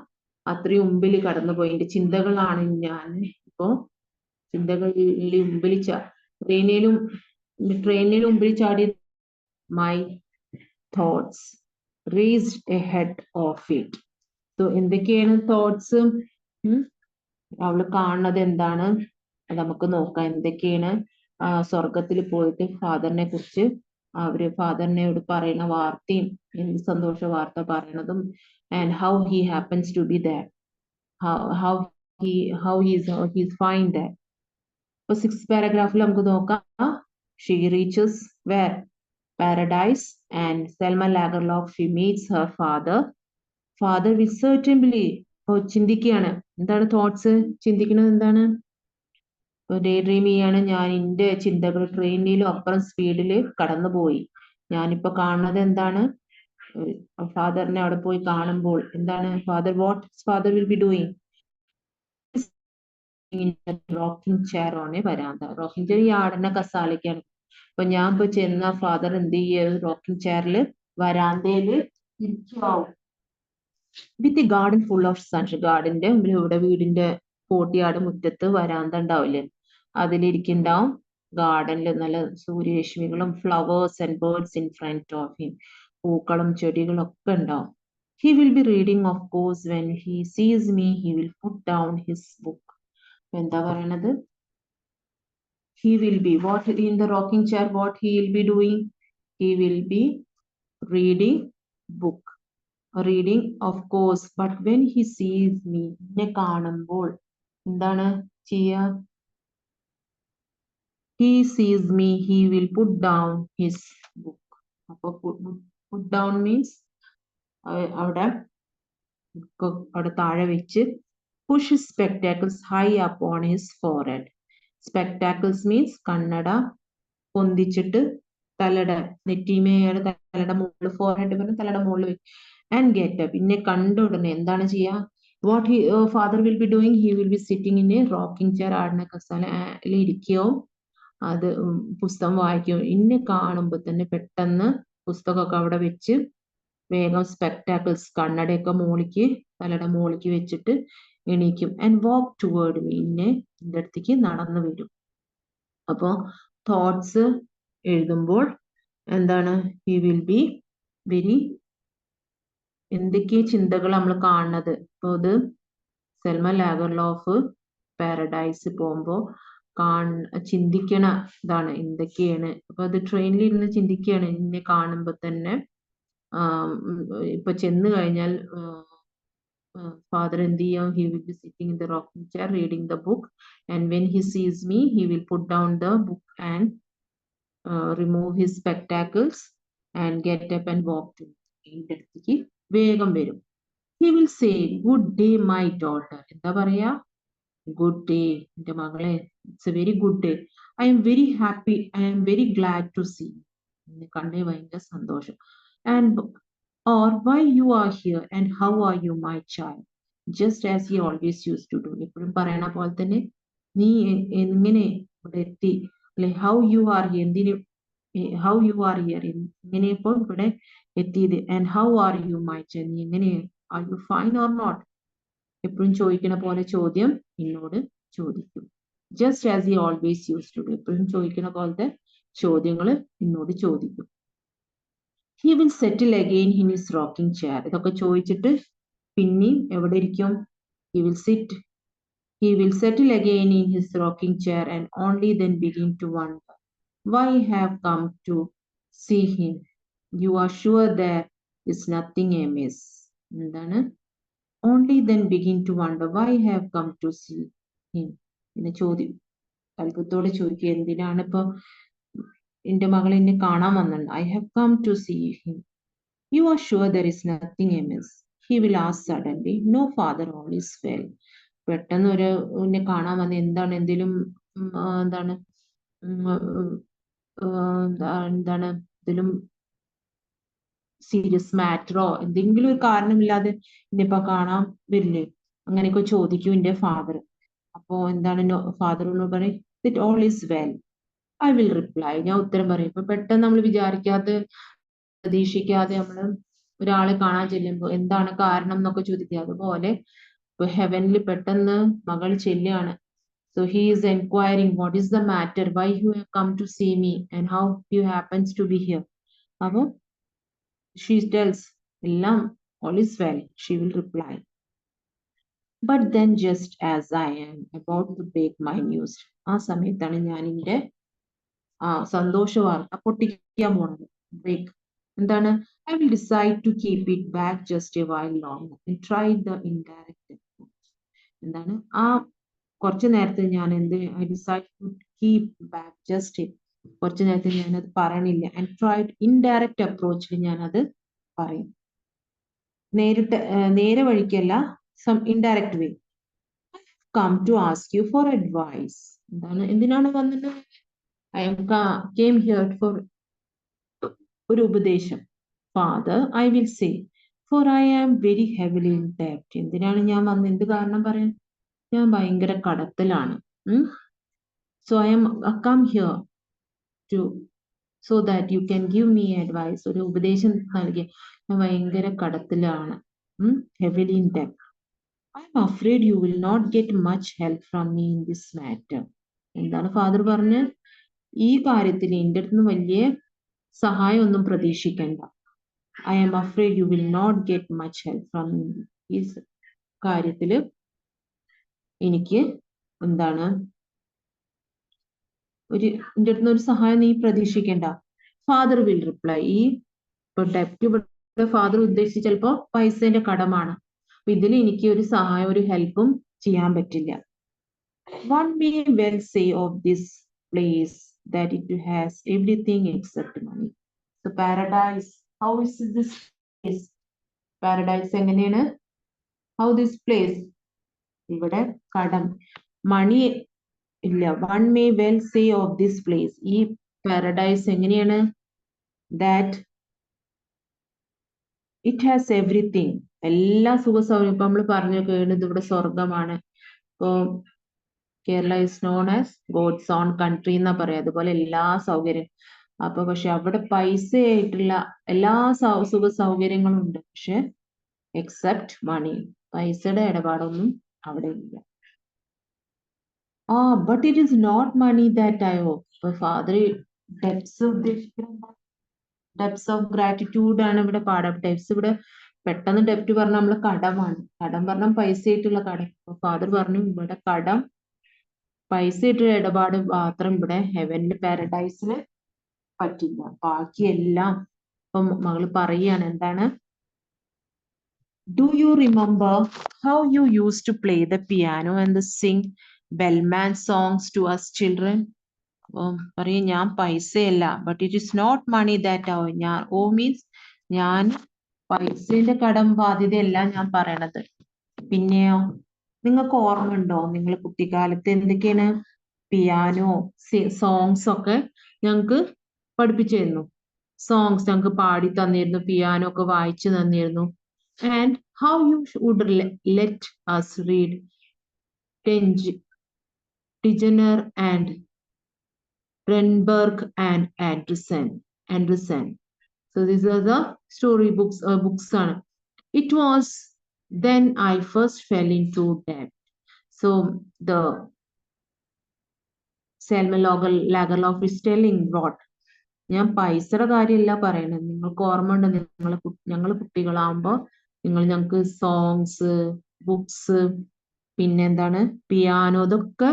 അത്രയും മുമ്പിൽ കടന്നുപോയി. എന്റെ ചിന്തകളാണ് ഞാൻ ഇപ്പോ ചിന്തകളിൽ മുമ്പിൽ ട്രെയിനിലും മുമ്പിൽ ചാടി. My thoughts raised ahead of it. So എന്തൊക്കെയാണ് തോട്ട്സ്? അവള് കാണുന്നത് എന്താണ്? അത് നമുക്ക് നോക്കാം. എന്തൊക്കെയാണ് സ്വർഗത്തിൽ പോയിട്ട് ഫാദറിനെ കുറിച്ച് ഫാദറിനോട് പറയുന്ന വാർത്തയും എന്ത് സന്തോഷ വാർത്ത പറയണതും and how he happens to be there, how he's find there. ഇപ്പൊ 6th paragraphൽ നമുക്ക് നോക്കാം. She reaches where? Paradise, and Selma Lagerlof, she meets her father. Father will certainly ചിന്തിക്കുകയാണ്. എന്താണ് തോട്ട്സ്? ചിന്തിക്കുന്നത് എന്താണ്? ഡേ ഡ്രീം ചെയ്യാണ്. ഞാൻ എന്റെ ചിന്തകൾ ട്രെയിനിലും അപ്പുറം സ്പീഡിൽ കടന്നുപോയി. ഞാനിപ്പോ കാണുന്നത് എന്താണ്? ഫാദറിനെ അവിടെ പോയി കാണുമ്പോൾ എന്താണ്? Father will be doing rocking chair on a veranda. Rocking chair ഈ ആടുന്ന കസാലയ്ക്കാണ്. അപ്പൊ ഞാൻ ഇപ്പൊ ചെന്ന ഫാദർ എന്ത് ചെയ്യും? റോക്കിംഗ് ചെയറിൽ വരാന്തയില് ഇരിക്കുവാവും. With a garden full of sunshine. ഗാർഡന്റെ ഇവിടെ വീടിന്റെ കോട്ടിയാട് മുറ്റത്ത് വരാന്ത ഉണ്ടാവില്ലേ? അതിലിരിക്കുന്നുണ്ടാവും. ഗാർഡനിൽ നല്ല സൂര്യരശ്മികളും flowers and birds in front of him. പൂക്കളും ചെടികളും ഒക്കെ ഉണ്ടാവും. He will be reading, of course. When he sees me, he will put down his book. എന്താ പറയണത്? He will be what in the rocking chair? What he will be doing? He will be reading book. Reading, of course. But when he sees me, എന്നെ കാണുമ്പോൾ എന്താണ് ചെയ്യാ? He sees me, he will put down his book. അപ്പൊ put down means അവിടെ താഴെ വെച്ച്. push his spectacles high up on his forehead. Spectacles means കണ്ണട പൊന്തിച്ചിട്ട് തലയുടെ നെറ്റിമേയുടെ തലയുടെ മുകളിൽ, ഫോർഹെഡ് പറഞ്ഞ തലയുടെ മുകളിൽ വെച്ച്. And get up. പിന്നെ കണ്ട ഉടനെ എന്താണ് ചെയ്യാ? What father will be doing? He will be sitting in a rocking chair. ആടിന കസാലയിൽ ഇരിക്കുകയോ അത് പുസ്തകം വായിക്കുകയോ. ഇന്നെ കാണുമ്പോൾ തന്നെ പെട്ടെന്ന് പുസ്തകമൊക്കെ അവിടെ വെച്ച് വേഗം സ്പെക്ടാക്കിൾസ് കണ്ണടയൊക്കെ തലയുടെ മോളിക്ക് വെച്ചിട്ട് എണീക്കും. And walk toward me. എന്റെ അടുത്തേക്ക് നടന്നു വരും. അപ്പോ തോട്ട്സ് എഴുതുമ്പോൾ എന്താണ്? ഹി വിൽ ബി വെരി എന്തൊക്കെ ചിന്തകൾ നമ്മൾ കാണുന്നത്. ഇപ്പൊ ഇത് സെൽമ ലാഗർലോഫ് പാരഡൈസ് പോകുമ്പോ ചിന്തിക്കണ ഇതാണ് എന്തൊക്കെയാണ്. അപ്പൊ അത് ട്രെയിനിൽ ഇരുന്ന് ചിന്തിക്കുകയാണ്. എന്നെ കാണുമ്പോ തന്നെ ഇപ്പൊ ചെന്ന് കഴിഞ്ഞാൽ father എന്ത് ചെയ്യും? He will be sitting in the rocking chair reading the book, and when he sees me, he will put down the book and remove his spectacles and get up and walk to me. വേഗം വരും. He will say, good day my daughter. എന്താ പറയാ? good day എന്റെ മകളെ. It's a very good day. I am very happy. I am very glad to see. കണ്ടേ ഭയങ്കര സന്തോഷം. And or why you are here and how are you my child, just as he always used to do. എപ്പോഴും പറയണ പോലെ തന്നെ നീ എങ്ങനെ ഇവിടെ എത്തി, അല്ലെ how you are here, how you are here, എങ്ങനെ ഇപ്പോൾ ഇവിടെ എത്തിയത്. and how are you my child, നീ എങ്ങനെ, are you fine or not. എപ്പോഴും ചോദിക്കണ പോലെ ചോദ്യം എന്നോട് ചോദിക്കും. just as he always used to do. എപ്പോഴും ചോദിക്കണ പോലത്തെ ചോദ്യങ്ങൾ എന്നോട് ചോദിക്കും. He will settle again in his rocking chair. ഇതൊക്കെ ചോദിച്ചിട്ട് പിന്നെയും എവിടെ ഇരിക്കും? He will settle again in his rocking chair and only then begin to wonder why I have come to see him. You are sure there is nothing amiss. എന്താണ്? Only then begin to wonder why I have come to see him. പിന്നെ അത്ഭുതത്തോടെ ചോദിക്കുക, എന്തിനാണ് ഇപ്പൊ എന്റെ മകൾ എന്നെ കാണാൻ വന്നത്? I have come to see him. You are sure there is nothing amiss? He will ask suddenly. No, father, all is well. പെട്ടെന്ന് എന്നെ കാണാൻ വന്ന എന്താണ്? എന്തെങ്കിലും എന്താണ് എന്താണ് എന്തെങ്കിലും സീരിയസ് മാറ്ററോ എന്തെങ്കിലും ഒരു കാരണമില്ലാതെ ഇന്നിപ്പോ കാണാൻ വരില്ലേ? അങ്ങനെയൊക്കെ ചോദിക്കും എന്റെ ഫാദർ. അപ്പോ എന്താണ് ഫാദറിനോട് പറയും, it all is well. I will reply. ഞാൻ ഉത്തരം പറയും. ഇപ്പൊ പെട്ടെന്ന് നമ്മൾ പ്രതീക്ഷിക്കാതെ നമ്മൾ ഒരാളെ കാണാൻ ചെല്ലുമ്പോൾ എന്താണ് കാരണം എന്നൊക്കെ ചോദിക്കുക. അതുപോലെ ഇപ്പൊ ഹെവനിൽ പെട്ടെന്ന് മകൾ ചെല്ലുകയാണ്. So he is inquiring, what is the matter? Why you have come to see me? And how you happens to be here? അപ്പൊ she tells, എല്ലാം all is well. She will reply. But then just as I am about to break my news, ആ സമയത്താണ് ഞാൻ എന്റെ സന്തോഷ വാർത്ത പൊട്ടിക്കാൻ പോണത്. ബ്രേക്ക് എന്താണ്? I will decide to keep it back just a while longer and try the indirect approach. എന്താണ്? കുറച്ചു നേരത്തെ ഞാൻ I decide to keep back കുറച്ചു നേരത്തെ ഞാനത് പറയണില്ല. And tried indirect approach ഞാനത് പറയും. നേരെ വഴിക്കല്ല, some indirect way. Come to ask you for advice. എന്തിനാണ് വന്നത്? I came here for ഒരു ഉപദേശം. Father, I will say, for I am very heavily in debt. എന്തിനാണ് ഞാൻ വന്നത്? എന്ത് കാരണം പറയാൻ? ഞാൻ ഭയങ്കര കടത്തിലാണ്. So I come here so that you can give me advice. ഒരു ഉപദേശം നൽകി. ഞാൻ ഭയങ്കര കടത്തിലാണ്. Heavily in debt. I am afraid you will not get much help from me in this matter. എന്താണ് ഫാദർ പറഞ്ഞ്? ഈ കാര്യത്തിൽ എൻ്റെ അടുത്ത് നിന്ന് വലിയ സഹായം ഒന്നും പ്രതീക്ഷിക്കണ്ട. I am afraid you will not get much help from me. ഈ കാര്യത്തില് എനിക്ക് എന്താണ് എൻ്റെ അടുത്ത് ഒരു സഹായം നീ പ്രതീക്ഷിക്കേണ്ട. Father will reply. ഈ ഡെപ്റ്റ് ഫാദർ ഉദ്ദേശിച്ച് ചിലപ്പോ പൈസന്റെ കടമാണ്. അപ്പൊ ഇതിൽ എനിക്ക് ഒരു സഹായം, ഒരു ഹെൽപ്പും ചെയ്യാൻ പറ്റില്ല. One may well say of this place that it has everything except money. So paradise, how is this place? Paradise എങ്ങനെയാണ്? How this place? ഇവിടെ കടം, മണി ഇല്ല. One may well say of this place, ഈ paradise എങ്ങനെയാണ്? That it has everything. എല്ലാ സുഖ സൗകര്യം. ഇപ്പൊ നമ്മൾ പറഞ്ഞു കേട്ടത് ഇവിടെ സ്വർഗമാണ്. ഇപ്പോ Kerala is known as God's own country എന്നാ പറയാം. അതുപോലെ എല്ലാ സൗകര്യം. അപ്പൊ പക്ഷെ അവിടെ പൈസ ആയിട്ടുള്ള എല്ലാ സുഖ സൗകര്യങ്ങളും ഉണ്ട്. പക്ഷെ എക്സെപ്റ്റ് മണി, പൈസയുടെ ഇടപാടൊന്നും അവിടെ ഇല്ല. But it is not money that I hope. ഇപ്പൊ ഫാദർ ഡെപ്സ് ഉദ്ദേശിക്കുന്നത് ഡെപ്സ് ഓഫ് ഗ്രാറ്റിറ്റ്യൂഡ് ആണ് ഇവിടെ പാഠം. ഡെപ്സ് ഇവിടെ പെട്ടെന്ന് ഡെപ്റ്റ് പറഞ്ഞാൽ നമ്മള് കടമാണ്. കടം പറഞ്ഞാൽ പൈസ ആയിട്ടുള്ള കടം. ഫാദർ പറഞ്ഞു ഇവിടെ കടം, പൈസ ആയിട്ടുള്ള ഇടപാട് മാത്രം ഇവിടെ ഹെവനില് പാരഡൈസിന് പറ്റില്ല. ബാക്കിയെല്ലാം ഇപ്പം മകള് പറയാണ്. എന്താണ്? Do you remember how you use to play the piano and sing Bellman songs to us children? പറയും ഞാൻ പൈസയല്ല, but it is not money that means ഞാൻ പൈസയുടെ കടം ബാധ്യതയല്ല ഞാൻ പറയണത്. പിന്നെയോ, നിങ്ങൾക്ക് ഓർമ്മ ഉണ്ടോ നിങ്ങൾ കുട്ടിക്കാലത്ത് എന്തൊക്കെയാണ് പിയാനോ സോങ്സ് ഒക്കെ ഞങ്ങൾക്ക് പഠിപ്പിച്ചിരുന്നു. സോങ്സ് ഞങ്ങൾക്ക് പാടി തന്നിരുന്നു, പിയാനോ ഒക്കെ വായിച്ചു തന്നിരുന്നു. And how you would let us read Tigener and Renberg and Andersen. So these are the story books. It was then I first fell into debt. So the Selma Lagerlof is telling what? ഞാൻ പൈസയുടെ കാര്യമല്ല പറയണത്. നിങ്ങൾക്ക് ഓർമ്മ ഉണ്ട്, ഞങ്ങൾ കുട്ടികളാകുമ്പോ ഞങ്ങൾക്ക് songs, books പിന്നെന്താണ് പിയാനോ, ഇതൊക്കെ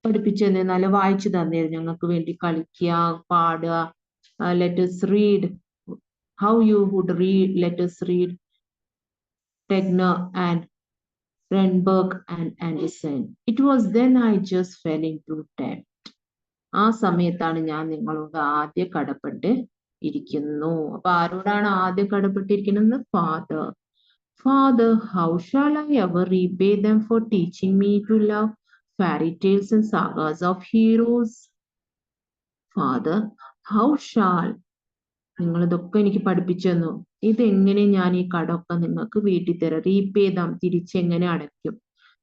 പഠിപ്പിച്ചു തന്നെ, നല്ല വായിച്ചു തന്നിരുന്നു ഞങ്ങൾക്ക് വേണ്ടി. കളിക്കുക, പാടുക. Let's read, how you would read, let's read Tegner and Renberg and Anderson. It was then I just fell into debt. ആ സമയത്താണ് ഞാൻ നിങ്ങളോട് ആദ്യം കടപ്പെട്ട് ഇരിക്കുന്നു. അപ്പൊ ആരോടാണ് ആദ്യം കടപ്പെട്ടിരിക്കുന്നത്? Father. Father, how shall I ever repay them for teaching me to love fairy tales and sagas of heroes? Father, how shall, നിങ്ങൾ ഇതൊക്കെ എനിക്ക് പഠിപ്പിച്ചു തന്നു, ഇതെങ്ങനെ ഞാൻ ഈ കടമൊക്കെ നിങ്ങൾക്ക് വീട്ടിൽ തരാം, റീപേ ചെയ്താം, തിരിച്ചെങ്ങനെ അടയ്ക്കും?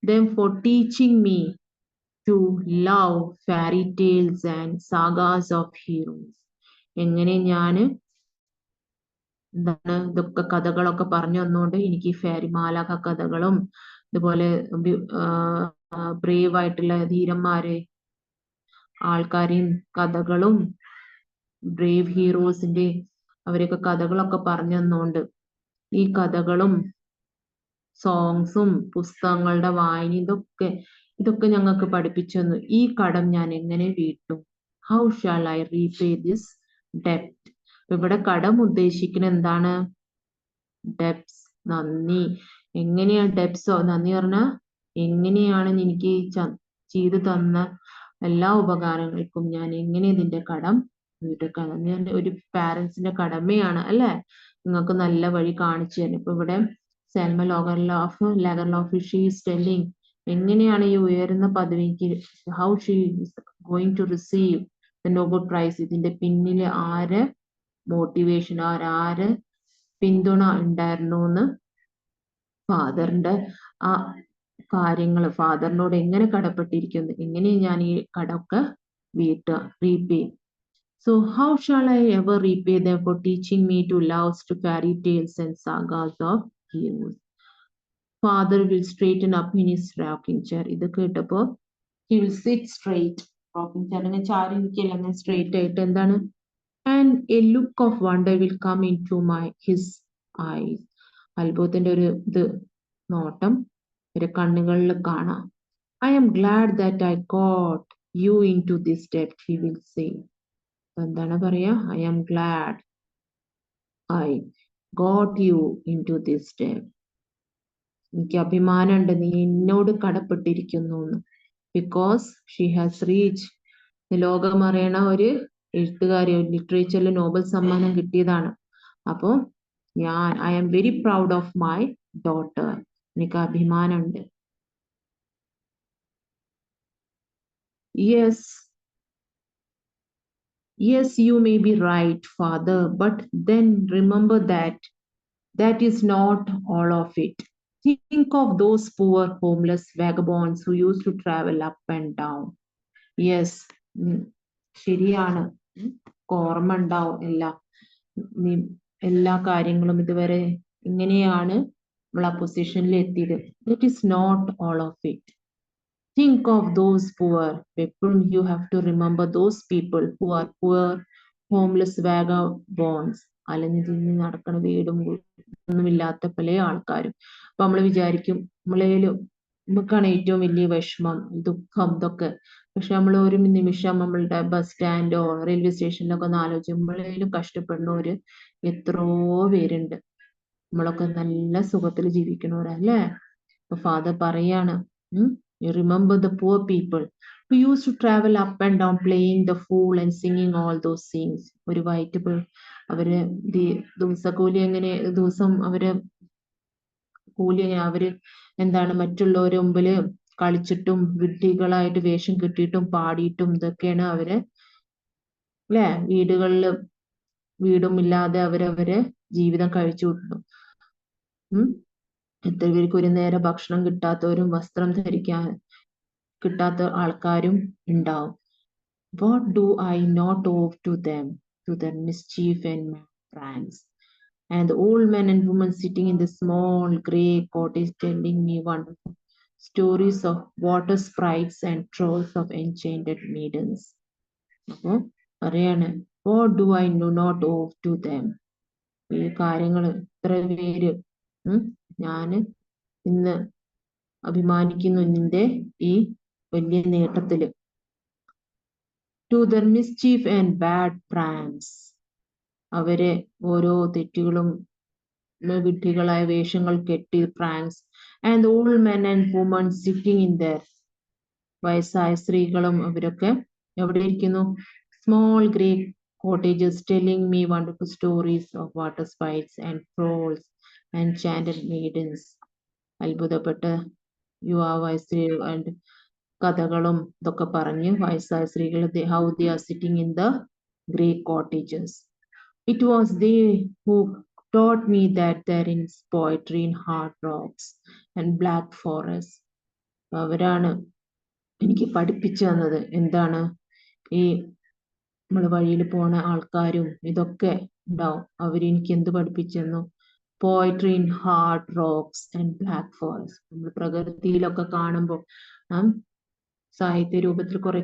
Then for teaching me to love fairy tales and sagas of heroes, എങ്ങനെ ഞാൻ എന്താണ് ഇതൊക്കെ കഥകളൊക്കെ പറഞ്ഞു തന്നുകൊണ്ട് എനിക്ക് ഈ ഫെയറി മാലാഖ കഥകളും ഇതുപോലെ ബ്രേവ് ആയിട്ടുള്ള ധീരന്മാരെ ആൾക്കാരെയും കഥകളും ബ്രേവ് ഹീറോസിന്റെ അവരൊക്കെ കഥകളൊക്കെ പറഞ്ഞു തന്നുകൊണ്ട് ഈ കഥകളും സോങ്സും പുസ്തകങ്ങളുടെ വായന ഇതൊക്കെ ഞങ്ങൾക്ക് പഠിപ്പിച്ചു തന്നു. ഈ കടം ഞാൻ എങ്ങനെ വീട്ടും? How shall I repay this ഡെപ്റ്റ്? ഇവിടെ കടം ഉദ്ദേശിക്കുന്നത് എന്താണ്? ഡെപ്സ്, നന്ദി. എങ്ങനെയാണ് ഡെപ്സോ? നന്ദി പറഞ്ഞാൽ എങ്ങനെയാണ് എനിക്ക് ചെയ്തു തന്ന എല്ലാ ഉപകാരങ്ങൾക്കും ഞാൻ എങ്ങനെ ഇതിന്റെ കടം വീട്ടുക? ഒരു പാരന്റ്സിന്റെ കടമയാണ് അല്ലെ നിങ്ങൾക്ക് നല്ല വഴി കാണിച്ചു തരുന്നത്. ഇപ്പൊ ഇവിടെ Selma Lagerlof she is telling, എങ്ങനെയാണ് ഈ ഉയർന്ന പദവിക്ക്, how she is going to receive the Nobel prize, ഇതിന്റെ പിന്നില് ആര് മോട്ടിവേഷൻ, ആര് പിന്തുണ ഉണ്ടായിരുന്നു എന്ന് ഫാദറിന്റെ ആ കാര്യങ്ങൾ, ഫാദറിനോട് എങ്ങനെ കടപ്പെട്ടിരിക്കുന്നു, എങ്ങനെ ഞാൻ ഈ കടമൊക്കെ വീട്ടുക, repay. So how shall I ever repay them for teaching me to love fairy tales and sagas of heroes? Father will straighten up in his rocking chair. ഇത് കേട്ടപ്പോ he will sit straight. Rocking chair അങ്ങനെ ചാരി നിൽക്കില്ല, അങ്ങനെ straight ആയിട്ട്. എന്താണ്? And a look of wonder will come into his eyes. അത്ഭുതത്തിന്റെ ഒരു നോട്ടം ഒരു കണ്ണുകളിൽ കാണാം. I am glad that I got you into this debt, he will say. എന്താണ് പറയാ? I am glad I got you into this debt. എനിക്ക് അഭിമാനമുണ്ട് നീ എന്നോട് കടപ്പെട്ടിരിക്കുന്നു എന്ന്. Because she has reached, ലോകം അറിയണ ഒരു എഴുത്തുകാരി, ലിറ്ററേച്ചറിൽ നോബൽ സമ്മാനം കിട്ടിയതാണ്. അപ്പോ I am very proud of my daughter. എനിക്ക് അഭിമാനമുണ്ട്. Yes, you may be right, father, but then remember that is not all of it. Think of those poor homeless vagabonds who used to travel up and down. Yes, ശരിയാണ്, ഓർമ്മ ഉണ്ടാവും എല്ലാ കാര്യങ്ങളും ഇതുവരെ ഇങ്ങനെയാണ് നമ്മൾ ആ പൊസിഷനിൽ എത്തിയത്. That is not all of it. Think of those poor people. You have to remember those people who are poor, homeless vagabonds. അലഞ്ഞു നടക്കണ വീടും ഒന്നുമില്ലാത്ത പല ആൾക്കാരും. അപ്പൊ നമ്മൾ വിചാരിക്കും നമുക്കാണ് ഏറ്റവും വലിയ വിഷമം, ദുഃഖം ഇതൊക്കെ. പക്ഷെ നമ്മൾ ഒരു നിമിഷം നമ്മളുടെ ബസ് സ്റ്റാൻഡോ റെയിൽവേ സ്റ്റേഷനിലൊക്കെ ഒന്ന് ആലോചിക്കുമ്പോഴേലും കഷ്ടപ്പെടുന്നവര് എത്രയോ പേരുണ്ട്. നമ്മളൊക്കെ നല്ല സുഖത്തിൽ ജീവിക്കണവരല്ലേ? അപ്പൊ ഫാദർ പറയാണ്, you remember the poor people who used to travel up and down playing the fool and singing all those things. ഒരു വൈറ്റ് അവര് ദിവസക്കൂലി എങ്ങനെ അവര് എന്താണ് മറ്റുള്ളവരുടെ മുമ്പില് കളിച്ചിട്ടും വിഡ്ഢികളായിട്ട് വേഷം കെട്ടിയിട്ടും പാടിയിട്ടും ഇതൊക്കെയാണ് അവര് അല്ലെ വീടും ഇല്ലാതെ അവരവരെ ജീവിതം കഴിച്ചു വിട്ടു. എത്ര പേർക്ക് ഒരു നേരം ഭക്ഷണം കിട്ടാത്തവരും വസ്ത്രം ധരിക്കാൻ കിട്ടാത്ത ആൾക്കാരും ഉണ്ടാവും. What do I not owe to them, to their mischief and pranks? And the old men and women sitting in the small grey cottage telling me wonderful stories of water sprites and trolls of enchanted maidens. അപ്പൊ പറയാണ്, what do I not owe to them? ഈ കാര്യങ്ങള് ഇത്ര പേര് ഞാന് ഇന്ന് അഭിമാനിക്കുന്നു നിന്റെ ഈ വലിയ നേട്ടത്തില്. To their mischief and bad pranks. അവരെ ഓരോ തെറ്റുകളും വിഡ്ഢികളായ വേഷങ്ങൾ കെട്ടി pranks. And the old men and women sitting in there. വയസ്സായ സ്ത്രീകളും അവരൊക്കെ എവിടെ ഇരിക്കുന്നു? Small grey cottages telling me wonderful stories of water spouts and trolls and enchanted maidens. അത്ഭുതപ്പെട്ട യുവാവായ സ്ത്രീ and കഥകളും ഇതൊക്കെ പറഞ്ഞ് വയസ്സായ സ്ത്രീകൾ how they are sitting in the grey cottages. It was they who taught me that there is poetry in hard rocks and black forests. അവരാണ് എനിക്ക് പഠിപ്പിച്ചു തന്നത്. എന്താണ്? ഈ നമ്മള് വഴിയിൽ പോണ ആൾക്കാരും ഇതൊക്കെ ഉണ്ടാവും. അവരെനിക്ക് എന്ത് പഠിപ്പിച്ചു തന്നു? Poetry in hard rocks and black forest. നമ്മൾ പ്രകൃതിയിലൊക്കെ കാണുമ്പോൾ സാഹിത്യ രൂപത്തിൽ കുറെ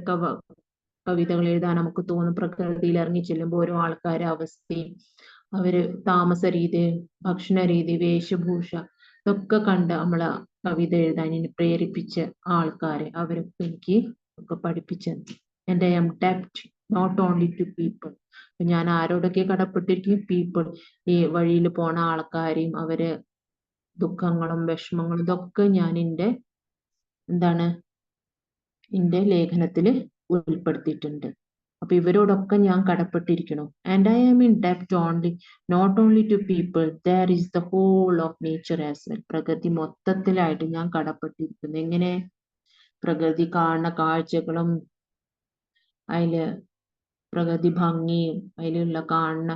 കവിതകൾ എഴുതാൻ നമുക്ക് തോന്നും. പ്രകൃതിയിൽ ഇറങ്ങി ചെല്ലുമ്പോൾ ഓരോ ആൾക്കാരുടെ അവസ്ഥയും അവര് താമസ രീതി, ഭക്ഷണ രീതി, വേഷഭൂഷ ഇതൊക്കെ കണ്ട് നമ്മളെ കവിത എഴുതാൻ എന്നെ പ്രേരിപ്പിച്ച ആൾക്കാരെ അവരൊക്കെ എനിക്ക് ഒക്കെ പഠിപ്പിച്ചു. ആൻഡ് ഐ ആം ഡെപ്റ്റ് നോട്ട് ഓൺലി ടു പീപ്പിൾ. ഞാൻ ആരോടൊക്കെ കടപ്പെട്ടിരിക്കും? പീപ്പിൾ, ഈ വഴിയിൽ പോണ ആൾക്കാരെയും അവര് ദുഃഖങ്ങളും വിഷമങ്ങളും ഇതൊക്കെ ഞാൻ എന്താണ് എന്റെ ലേഖനത്തില് ഉൾപ്പെടുത്തിയിട്ടുണ്ട്. അപ്പൊ ഇവരോടൊക്കെ ഞാൻ കടപ്പെട്ടിരിക്കണം. ആൻഡ് ഐ ആം ഇൻ ഡെപ്റ്റ് only not only to people there is the whole of nature as well. പ്രകൃതി മൊത്തത്തിലായിട്ട് ഞാൻ കടപ്പെട്ടിരിക്കുന്നു. എങ്ങനെ? പ്രകൃതി കാണുന്ന കാഴ്ചകളും അതില് പ്രകൃതി ഭംഗിയും അതിലുള്ള കാണുന്ന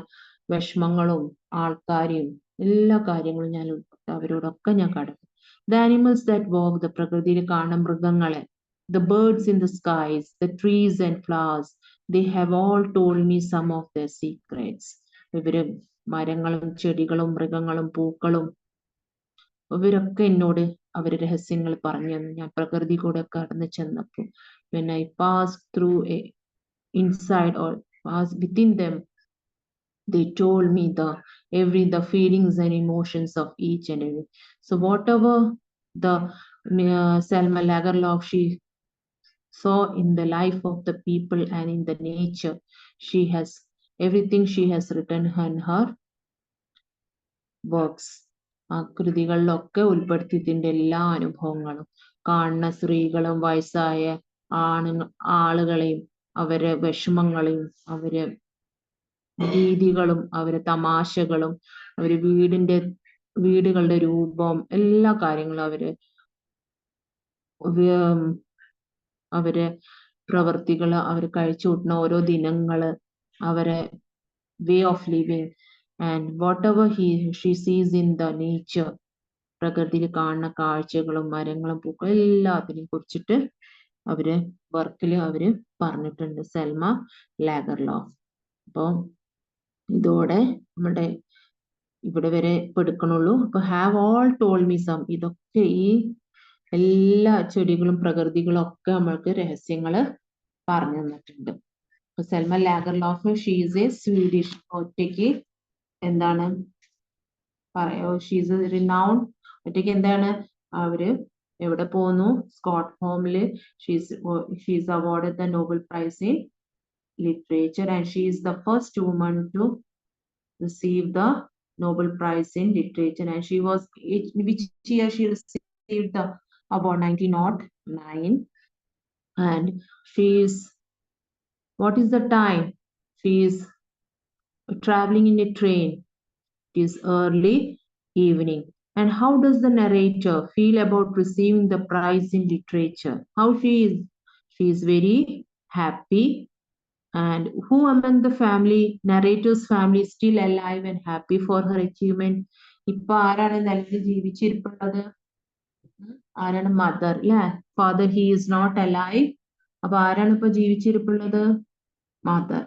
വിഷമങ്ങളും ആൾക്കാരെയും എല്ലാ കാര്യങ്ങളും ഞാൻ അവരോടൊക്കെ ഞാൻ കടപ്പെട്ടു. The animals that walk, the പ്രകൃതിയിൽ കാണുന്ന മൃഗങ്ങളെ, the birds in the skies, the trees and flowers, they have all told me some of their secrets. ഇവര് മരങ്ങളും ചെടികളും മൃഗങ്ങളും പൂക്കളും ഇവരൊക്കെ എന്നോട് അവരുടെ രഹസ്യങ്ങൾ പറഞ്ഞു തന്നു. ഞാൻ പ്രകൃതി കൂടെ കടന്നു ചെന്നപ്പോൾ when I passed through inside or passed within them, they told me the feelings and emotions of each and every. So whatever the Selma Lagerlöf she saw in the life of the people and in the nature, she has everything she has written in her works. ആ കൃതികളിലൊക്കെ ഉൾപ്പെടുത്തിയതിന്റെ എല്ലാ അനുഭവങ്ങളും, കാണുന്ന സ്ത്രീകളും വയസ്സായ ആളുകളെയും അവരെ വിഷമങ്ങളെയും അവരെ രീതികളും അവരെ തമാശകളും അവര് വീടുകളുടെ രൂപം എല്ലാ കാര്യങ്ങളും അവരെ പ്രവർത്തികള് അവര് കഴിച്ചു കൂട്ടുന്ന ഓരോ ദിനങ്ങള് അവരെ way of living and what ever she സീസ് ഇൻ ദ നേച്ചർ, പ്രകൃതിയിൽ കാണുന്ന കാഴ്ചകളും മരങ്ങളും പൂക്കളും എല്ലാത്തിനെയും കുറിച്ചിട്ട് അവര് വർക്കില് അവര് പറഞ്ഞിട്ടുണ്ട്. Selma Lagerlof. അപ്പൊ ഇതോടെ നമ്മുടെ ഇവിടെ വരെ എടുക്കണുള്ളൂ. അപ്പൊ have all told me some, ഇതൊക്കെ ഈ എല്ലാ ചെടികളും പ്രകൃതികളും ഒക്കെ നമ്മൾക്ക് രഹസ്യങ്ങള് പറഞ്ഞു തന്നിട്ടുണ്ട്. അപ്പൊ Selma Lagerlof she's A Swedish. ഒറ്റയ്ക്ക് എന്താണ് പറയോ? She's renowned. ഒറ്റയ്ക്ക് എന്താണ് അവര് എവിടെ പോകുന്നു? സ്കോട്ട്ഹോമില് she's awarded the Nobel Prize in Literature and she is the first woman to receive the Nobel Prize in Literature. And she was, which year she received the award? 1909. And she is, what is the time? She is traveling in a train. It is early evening. And how does the narrator feel about receiving the prize in literature? How she is? She is very happy. And who among the family, narrator's family, is still alive and happy for her achievement? ഇപ്പൊ ആരാണ് നിലവിൽ ജീവിച്ചിരിപ്പുള്ളത്? ആരാണ്? Mother അല്ലെ? Father he is not alive. അപ്പൊ ആരാണ് ഇപ്പൊ ജീവിച്ചിരിപ്പുള്ളത്? Mother.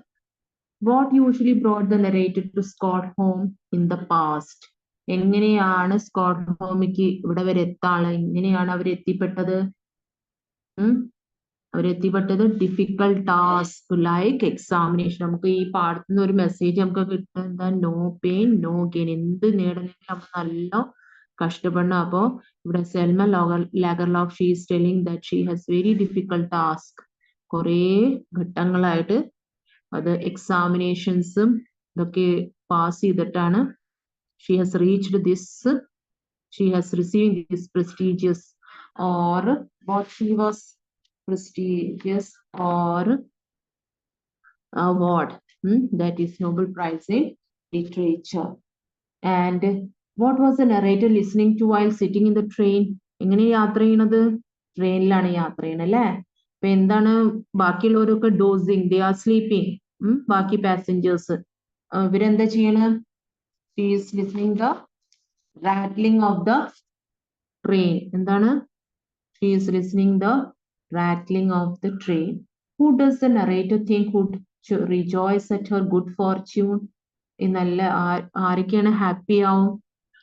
What usually brought the narrator to Stockholm in the past? എങ്ങനെയാണ് സ്കോട്ട്ഹോമിക്ക് ഇവിടെ വരെ എത്താള്? എങ്ങനെയാണ് അവരെത്തിപ്പെട്ടത്? അവരെത്തിപ്പെട്ടത് ഡിഫിക്കൽട്ട് ടാസ്ക് ലൈക്ക് എക്സാമിനേഷൻ. നമുക്ക് ഈ പാഠത്തുനിന്ന് ഒരു മെസ്സേജ് നമുക്ക് കിട്ടുന്നത് എന്താ? No pain no gain. എന്ത് നേടണമെങ്കിലും നമുക്ക് നല്ല കഷ്ടപ്പെടണം. അപ്പോ ഇവിടെ Selma Lagerlof she is telling that she has very difficult task. കുറേ ഘട്ടങ്ങളായിട്ട് അത് എക്സാമിനേഷൻസും ഇതൊക്കെ പാസ് ചെയ്തിട്ടാണ് she has reached this, she has received this prestigious, or what she was prestigious or award, that is Nobel Prize in Literature. And what was the narrator listening to while sitting in the train? എങ്ങനെ യാത്ര ചെയ്യണത്? ട്രെയിനിലാണ് യാത്ര ചെയ്യണത് അല്ലേ? അപ്പൊ എന്താണ് ബാക്കിയുള്ളവരൊക്കെ dosing, they are sleeping. ബാക്കി പാസഞ്ചേഴ്സ് ഇവരെന്താ ചെയ്യണത്? She is listening the rattling of the train. എന്താണ്? She is listening the rattling of the train. Who does the narrator think would rejoice at her good fortune? നല്ല ആരൊക്കെയാണ് happy ആവും?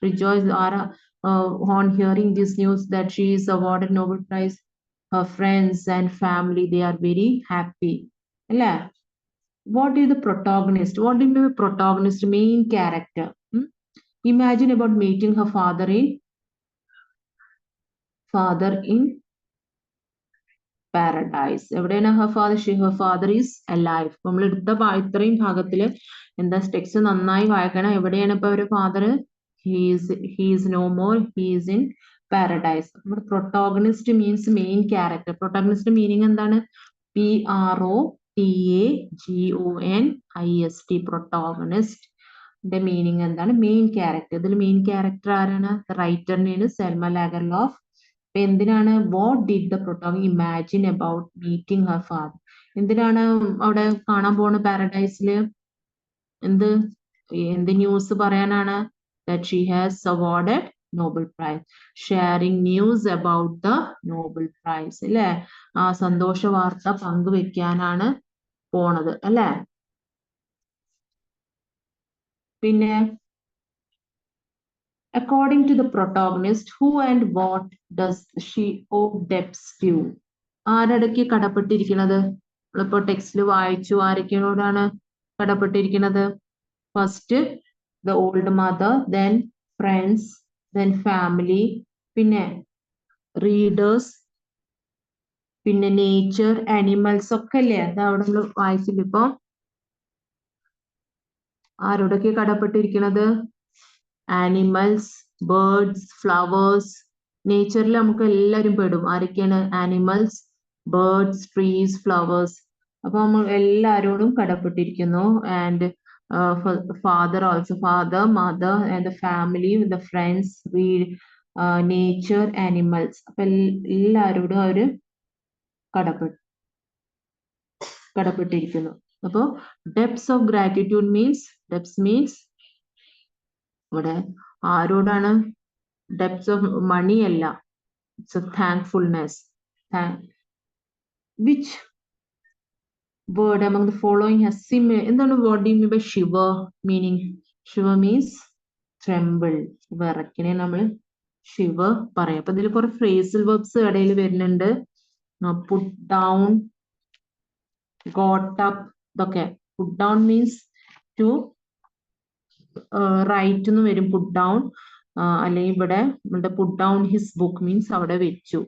Rejoice on hearing this news that she is awarded Nobel Prize. Her friends and family, they are very happy. അല്ലേ? What is the protagonist? What is the protagonist, main character? Imagine about meeting her father in paradise. എവിടെയാണ് her father? Her father is alive. നമ്മൾ എടുത്ത ഇത്രയും ഭാഗത്തില് എന്താ text നന്നായി വായിക്കണം. എവിടെയാണ് ഇപ്പൊ ഒരു father? he is no more, he is in paradise. നമ്മുടെ protagonist means main character. protagonist meaning എന്താണ്? PROTAGONIST, protagonist. The meaning എന്താണ്? Main character. ഇതിൽ മെയിൻ ക്യാരക്ടർ ആരാണ്? റൈറ്ററിനാണ് സെൽമ ലാഗർലോഫ്. എന്തിനാണ്? What did the protagonist imagine about meeting her father? എന്തിനാണ് അവിടെ കാണാൻ പോണ പാരഡൈസില്? എന്ത് ന്യൂസ് പറയാനാണ്? That she has awarded Nobel Prize. Sharing news about the Nobel price അല്ലെ? ആ സന്തോഷ വാർത്ത പങ്കുവെക്കാനാണ് പോണത് അല്ലെ? പിന്നെ according to the protagonist, who and what does she owe debts to? ആരടയ്ക്ക് കടപ്പെട്ടിരിക്കുന്നത്? നമ്മളിപ്പോ ടെക്സ്റ്റിൽ വായിച്ചു. ആരൊക്കെയോടാണ് കടപ്പെട്ടിരിക്കുന്നത്? First the old mother, then friends, then family, പിന്നെ readers, പിന്നെ nature, animals ഒക്കെ അല്ലേ? അത് അവിടെ നമ്മൾ വായിച്ചില്ല. ഇപ്പൊ ആരോടൊക്കെ കടപ്പെട്ടിരിക്കുന്നത്? Animals, birds, flowers. നേച്ചറിൽ നമുക്ക് എല്ലാവരും പെടും. ആരൊക്കെയാണ്? Animals, birds, trees, flowers. അപ്പൊ നമ്മൾ എല്ലാരോടും കടപ്പെട്ടിരിക്കുന്നു. And father also, father, mother and the family, the friends, nature, animals. അപ്പൊ എല്ലാരോടും അവര് കടപ്പെട്ടിരിക്കുന്നു. അപ്പൊ debts of gratitude means, debts means ഇവിടെ ആരോടാണ്? debts of money അല്ല, it's a thankfulness. Which word among the following has similar? എന്താണ്? what do you mean by shiver? meaning shiver means tremble. വിറക്കിനെ നമ്മൾ shiver പറയാം. അപ്പൊ ഇതിൽ കുറെ phrasal verbs ഇടയിൽ വരുന്നുണ്ട്. put down, got up, ഇതൊക്കെ. put down means to write എന്ന് വരും. put down അല്ലെങ്കിൽ ഇവിടെ നമ്മുടെ put down his book means അവിടെ വെച്ചു.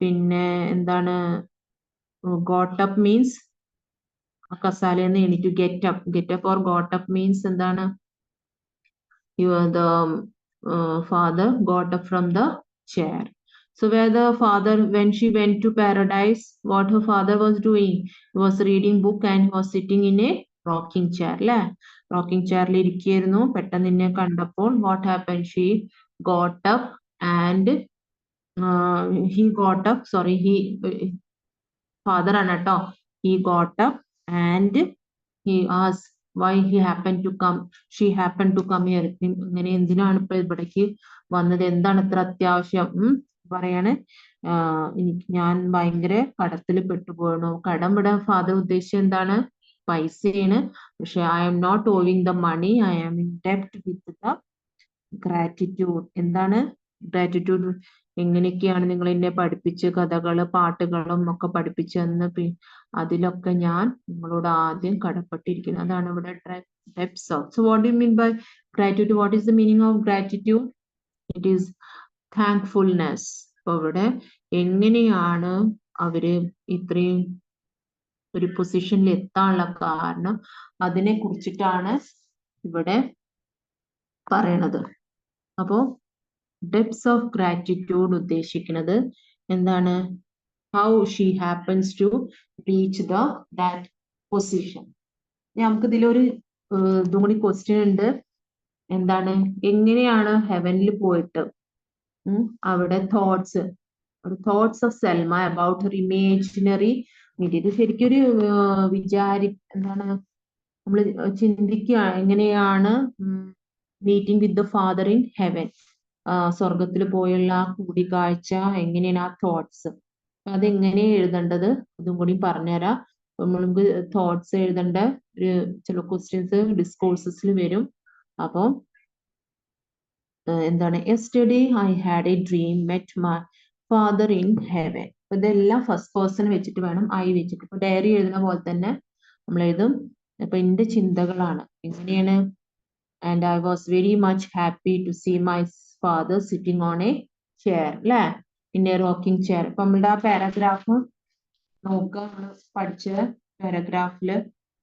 പിന്നെ എന്താണ്? got up means കസാലയെന്ന് എണീറ്റു. get up or got up means എന്താണ്? the father got up from the chair. So where the father, when she went to paradise, what her father was doing? He was reading book and he was sitting in a rocking chair അല്ലേ? rocking chairൽ ഇരിക്കുകയായിരുന്നു. പെട്ടെന്ന് നിന്നെ കണ്ടപ്പോൾ what happened? She got up and he got up, sorry, father ആണ് കേട്ടോ. he got up and he asked why he happened to come, she happened to come here. ഇങ്ങനെ എന്തിനാണ് ഇപ്പൊ ഇവിടേക്ക് വന്നത്? എന്താണ് ഇത്ര അത്യാവശ്യം? പറയാണ് ഞാൻ ഭയങ്കര കടത്തിൽ പെട്ടുപോകണു. കടം വിടാൻ ഫാദർ ഉദ്ദേശിച്ചത് എന്താണ്? പൈസയാണ്. പക്ഷെ I am not owing the money, I am in debt with the gratitude. എന്താണ് gratitude? എങ്ങനെയൊക്കെയാണ് നിങ്ങൾ എന്നെ പഠിപ്പിച്ച് കഥകള് പാട്ടുകളും ഒക്കെ പഠിപ്പിച്ചെന്ന് അതിലൊക്കെ ഞാൻ നിങ്ങളോട് ആദ്യം കടപ്പെട്ടിരിക്കുന്നു. അതാണ് ഇവിടെ debts of. So what do you mean by gratitude? What is the meaning of gratitude? It is thankfulness. അപ്പൊ ഇവിടെ എങ്ങനെയാണ് അവര് ഇത്രയും ഒരു പൊസിഷനിൽ എത്താനുള്ള കാരണം, അതിനെ കുറിച്ചിട്ടാണ് ഇവിടെ പറയണത്. അപ്പോ ഡെപ്സ് ഓഫ് ഗ്രാറ്റിറ്റ്യൂഡ് ഉദ്ദേശിക്കുന്നത് എന്താണ്? How she happens to reach that position. നമുക്ക് ഇതിലൊരു ഇതും കൂടി ക്വസ്റ്റ്യൻ ഉണ്ട്. എന്താണ്? എങ്ങനെയാണ് ഹെവനിൽ പോയിട്ട് അവിടെ thoughts of Selma about her imaginary meet. ഇത് ശരിക്കൊരു എന്താണ് നമ്മൾ ചിന്തിക്കുക, എങ്ങനെയാണ് meeting with the father in heaven, സ്വർഗത്തിൽ പോയുള്ള ആ കൂടിക്കാഴ്ച, എങ്ങനെയാണ് ആ തോട്ട്സ്, അതെങ്ങനെ എഴുതേണ്ടത് അതും കൂടി പറഞ്ഞുതരാം. നമുക്ക് തോട്ട്സ് എഴുതേണ്ട ഒരു ചില ക്വസ്റ്റ്യൻസ് ഡിസ്കോഴ്സസിൽ വരും. അപ്പൊ എന്താണ്? Yesterday I had A dream met my father in heaven. ഇതെല്ലാം ഫസ്റ്റ് പേഴ്സൺ വെച്ചിട്ട് വേണം, ഐ വെച്ചിട്ട്. ഇപ്പൊ ഡയറി എഴുതുന്ന പോലെ തന്നെ നമ്മൾ എഴുതും. അപ്പൊ എന്റെ ചിന്തകളാണ് എങ്ങനെയാണ്? And I was very much happy to see my father sitting on a chair, അല്ലെ, ഇൻ എ റോക്കിംഗ് ചെയർ. ഇപ്പൊ നമ്മളുടെ ആ പാരഗ്രാഫ് നോക്കുക, നമ്മൾ പഠിച്ച പാരഗ്രാഫില്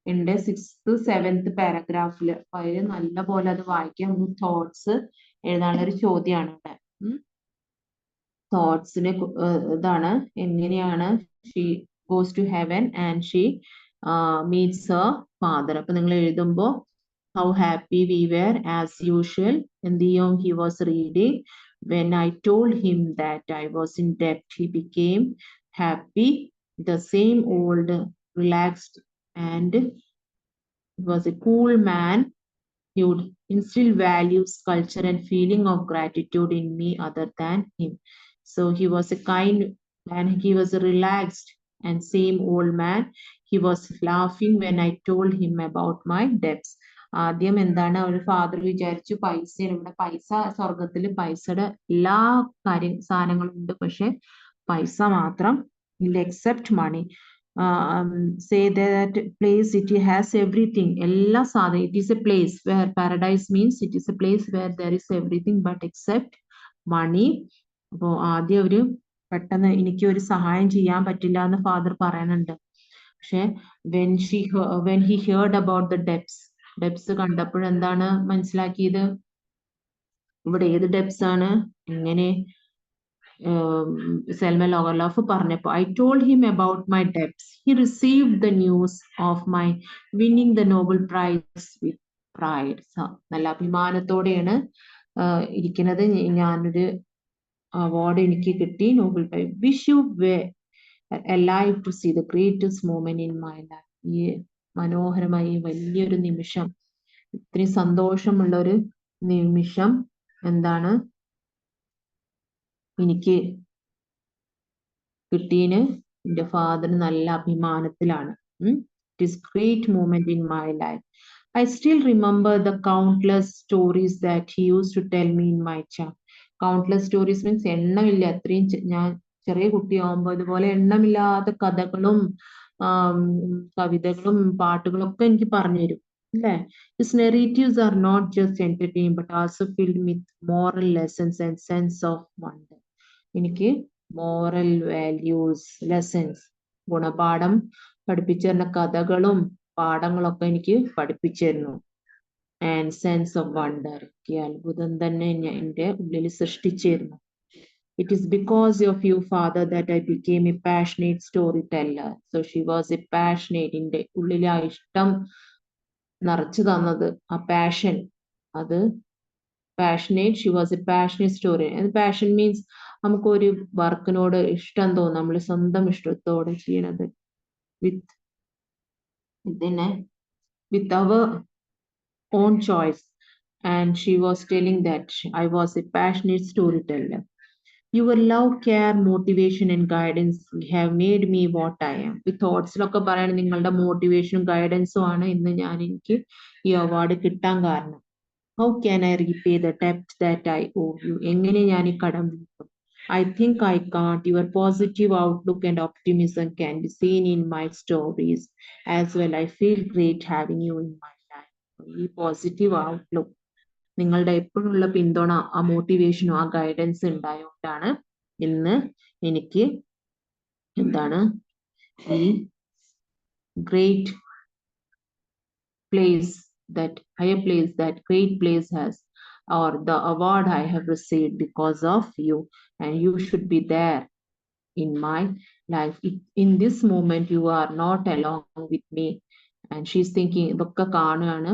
ഉണ്ട്, 6th 7th പാരഗ്രാഫില്. അപ്പൊ അതിൽ നല്ല പോലെ അത് വായിക്കാം. തോട്ട്സ് എഴുതാനുള്ള ഒരു ചോദ്യമാണ് ഇവിടെ. തോട്ട്സിനെ ഇതാണ്, എങ്ങനെയാണ് she goes to heaven and she meets her father. അപ്പൊ നിങ്ങൾ എഴുതുമ്പോ how happy we were as usual. And he was reading. When I told him that I was in debt, he became happy. The same old, relaxed, and was a cool man. He would instill values, culture, and feeling of gratitude in me other than him. So he was a kind man. He was relaxed and same old man. He was laughing when I told him about my debts. ആദ്യം എന്താണ്, ഒരു father വിചാരിച്ചു പൈസയാണ്. ഇവിടെ പൈസ, സ്വർഗത്തിൽ പൈസയുടെ എല്ലാ സാധനങ്ങളും ഉണ്ട്, പക്ഷെ പൈസ മാത്രം ഇല്ല, except money. Say that place, it has everything, എല്ലാ സാധനം. It is a place where paradise means it is a place where there is everything but except money. അപ്പോ ആദ്യം ഒരു പെട്ടെന്ന് എനിക്ക് ഒരു സഹായം ചെയ്യാൻ പറ്റില്ല എന്ന് ഫാദർ പറയുന്നുണ്ട്. പക്ഷെ when he heard about the debts കണ്ടപ്പോഴെന്താണ് മനസ്സിലാക്കിയത്? ഇവിടെ ഏത് ഡെപ്സ് ആണ്? എങ്ങനെ സെൽമ ലോഗർലോഫ് പറഞ്ഞപ്പോ, I told him about my debts. He received the news of my winning the Nobel Prize with pride. നല്ല അഭിമാനത്തോടെയാണ് ഇരിക്കുന്നത്. ഞാനൊരു അവാർഡ് എനിക്ക് കിട്ടി, Nobel prize. Wish you were alive to see the greatest moment in my life. ഈ മനോഹരമായി വലിയൊരു നിമിഷം, ഇത്രയും സന്തോഷമുള്ള ഒരു നിമിഷം എന്താണ് എനിക്ക് കിട്ടീന്? എന്റെ ഫാദറിന് നല്ല അഭിമാനത്തിലാണ്. It is great moment in my life. I still remember the countless stories that he used to tell me in my child. Countless stories means എണ്ണമില്ല. അത്രയും ഞാൻ ചെറിയ കുട്ടിയാവുമ്പോ ഇതുപോലെ എണ്ണമില്ലാത്ത കഥകളും കവിതകളും പാട്ടുകളും ഒക്കെ എനിക്ക് പറഞ്ഞു തരും, അല്ലേ? His narratives are not just entertaining but also filled with moral lessons and sense of wonder. എനിക്ക് മോറൽ വാല്യൂസ്, ലെസൺസ്, ഗുണപാഠം പഠിപ്പിച്ചു തരുന്ന കഥകളും പാഠങ്ങളൊക്കെ എനിക്ക് പഠിപ്പിച്ചു തരുന്നു. ആൻഡ് സെൻസ് ഓഫ് വണ്ടർ, ഈ അത്ഭുതം തന്നെ എന്റെ ഉള്ളിൽ സൃഷ്ടിച്ചിരുന്നു. It is because of you, Father, that I became a passionate storyteller. So she was a passionate, എന്റെ ഉള്ളിലെ ആ ഇഷ്ടം നിറച്ചു തന്നത്, ആ പാഷൻ, അത് passionate. She was a passionate story. And passion means നമുക്കൊരു വർക്കിനോട് ഇഷ്ടം തോന്നും, നമ്മൾ സ്വന്തം ഇഷ്ടത്തോടെ ചെയ്യണത്, with our own choice. And she was telling that I was a passionate storyteller. Your love, care, motivation and guidance have made me what I am. ഈ തോട്ട്സിലൊക്കെ പറയണ നിങ്ങളുടെ മോട്ടിവേഷനും ഗൈഡൻസും ആണ് ഇന്ന് എനിക്ക് ഈ അവാർഡ് കിട്ടാൻ കാരണം. How can I repay the debt that I owe you? എങ്ങനെ ഞാൻ ഈ കടം വീട്ടും? I think I can't. Your positive outlook and optimism can be seen in my stories as well. I feel great having you in my life. ഈ positive outlook, നിങ്ങളുടെ എപ്പോഴുള്ള പിന്തുണ, ആ മോട്ടിവേഷനും ആ guidance ഉണ്ടായോണ്ടാണ് ഇന്ന് എനിക്ക് എന്താണ് ഈ great place, that higher place, that great place has, or the award I have received because of you, and you should be there in my life. In this moment you are not along with me. And she's thinking ഇതൊക്കെ കാണുകയാണ്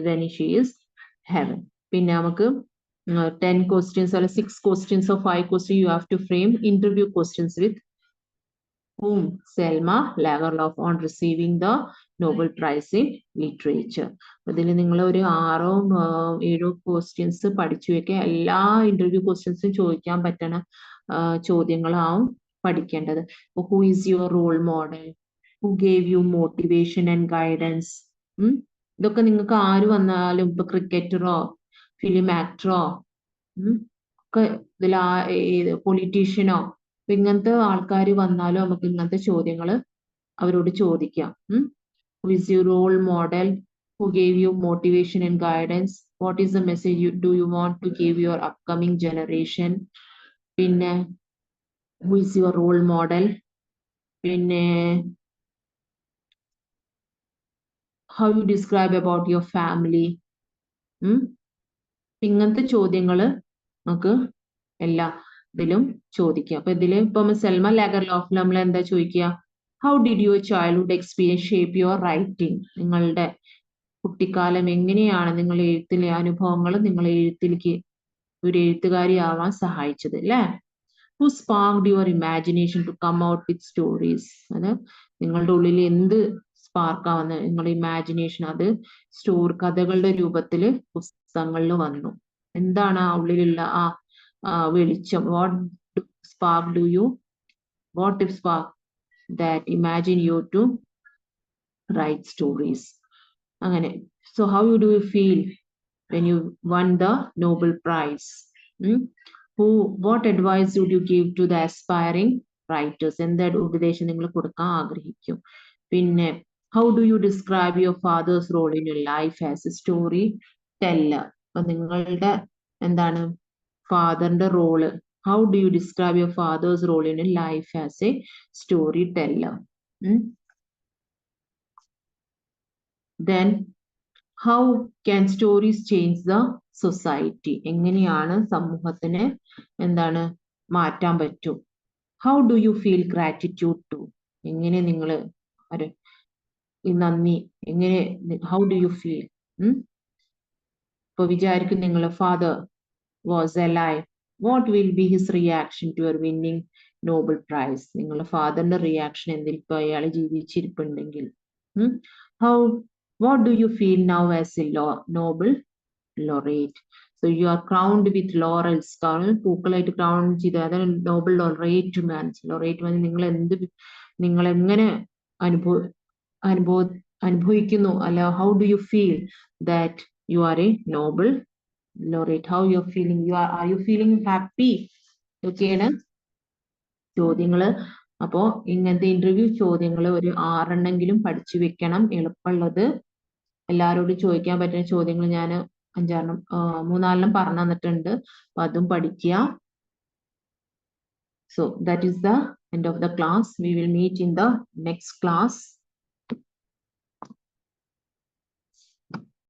when she is heaven. പിന്നെ നമുക്ക് 10 questions or 6 questions or 5 questions you have to frame interview questions with whom Selma Lagerlof on receiving the Nobel Prize in Literature. അതിൽ നിങ്ങൾ ഒരു 6-7 questions പഠിച്ചു വെക്കുക. എല്ലാ ഇന്റർവ്യൂ ക്വസ്റ്റ്യൻസും ചോദിക്കാൻ പറ്റണ ചോദ്യങ്ങളാവും പഠിക്കേണ്ടത്. Who is your role model, who gave you motivation and guidance. ഇതൊക്കെ നിങ്ങൾക്ക് ആര് വന്നാലും, ഇപ്പൊ ക്രിക്കറ്ററോ ഫിലിം ആക്ടറോ ഒക്കെ ഇതിൽ പൊളിറ്റീഷ്യനോ ഇങ്ങനത്തെ ആൾക്കാർ വന്നാലും നമുക്ക് ഇങ്ങനത്തെ ചോദ്യങ്ങൾ അവരോട് ചോദിക്കാം. Who is your role model? Who gave you motivation and guidance? What is the message do you want to give your upcoming generation? പിന്നെ who is your role model? പിന്നെ how you describe about your family? ഇങ്ങനത്തെ ചോദ്യങ്ങൾ നമുക്ക് എല്ലാ ഇതിലും ചോദിക്കാം. അപ്പൊ ഇതില് ഇപ്പൊ സെൽമ ലാഗർലോഫിൽ നമ്മൾ എന്താ ചോദിക്കുക? How did your childhood experience shape your writing? നിങ്ങളുടെ കുട്ടിക്കാലം എങ്ങനെയാണ് നിങ്ങൾ എഴുത്തിലെ അനുഭവങ്ങൾ നിങ്ങളെ എഴുത്തിലേക്ക് ഒരു എഴുത്തുകാരി ആവാൻ സഹായിച്ചത്, അല്ലെ? Who sparked your imagination to come out with stories? അത് നിങ്ങളുടെ ഉള്ളിൽ എന്ത് സ്പാർക്കാവുന്ന നിങ്ങളുടെ ഇമാജിനേഷൻ അത് കഥകളുടെ രൂപത്തിൽ പുസ്തകങ്ങളിൽ വന്നു. എന്താണ് ആ ഉള്ളിലുള്ള ആ വെളിച്ചം? what spark that imagine you to write stories? അങ്ങനെ. So how do you feel when you won the Nobel Prize? What advice would you give to the aspiring writers? എന്താ ഉപദേശം നിങ്ങൾ കൊടുക്കാൻ ആഗ്രഹിക്കും? പിന്നെ how do you describe your father's role in your life as a story teller? അപ്പൊ നിങ്ങളുടെ എന്താണ് ഫാദറിന്റെ role, how do you describe your father's role in your life as a storyteller? Then how can stories change the society? എങ്ങനെയാണ് സമൂഹത്തിനെ എന്താണ് മാറ്റാൻ പറ്റും? How do you feel gratitude to? എങ്ങനെ നിങ്ങൾ നന്ദി എങ്ങനെ, how do you feel? ഇപ്പൊ വിചാരിക്കും നിങ്ങൾ father was alive, what will be his reaction to your winning Nobel Prize? നിങ്ങളുടെ ഫാദറിന്റെ റിയാക്ഷൻ എന്തിരിക്കും അയാൾ ജീവിച്ചിരിപ്പുണ്ടെങ്കിൽ? what do you feel now as a Nobel laureate? So you are crowned with laurels. പൂക്കളായിട്ട് crown ചെയ്ത് അതാണ് Nobel laureate. laureate നിങ്ങൾ എങ്ങനെ അനുഭവിക്കുന്നു അല്ല, how do you feel that you are a Nobel laureate? How you're feeling? Are you feeling happy? ഒക്കെയാണ് ചോദ്യങ്ങള്. അപ്പോ ഇങ്ങനത്തെ ഇന്റർവ്യൂ ചോദ്യങ്ങൾ ഒരു 6 പഠിച്ചു വെക്കണം. എളുപ്പമുള്ളത് എല്ലാവരോടും ചോദിക്കാൻ പറ്റുന്ന ചോദ്യങ്ങൾ ഞാൻ 3-4 പറഞ്ഞു തന്നിട്ടുണ്ട്. അപ്പൊ അതും പഠിക്കുക. So that is the end of the class. We will meet in the next class.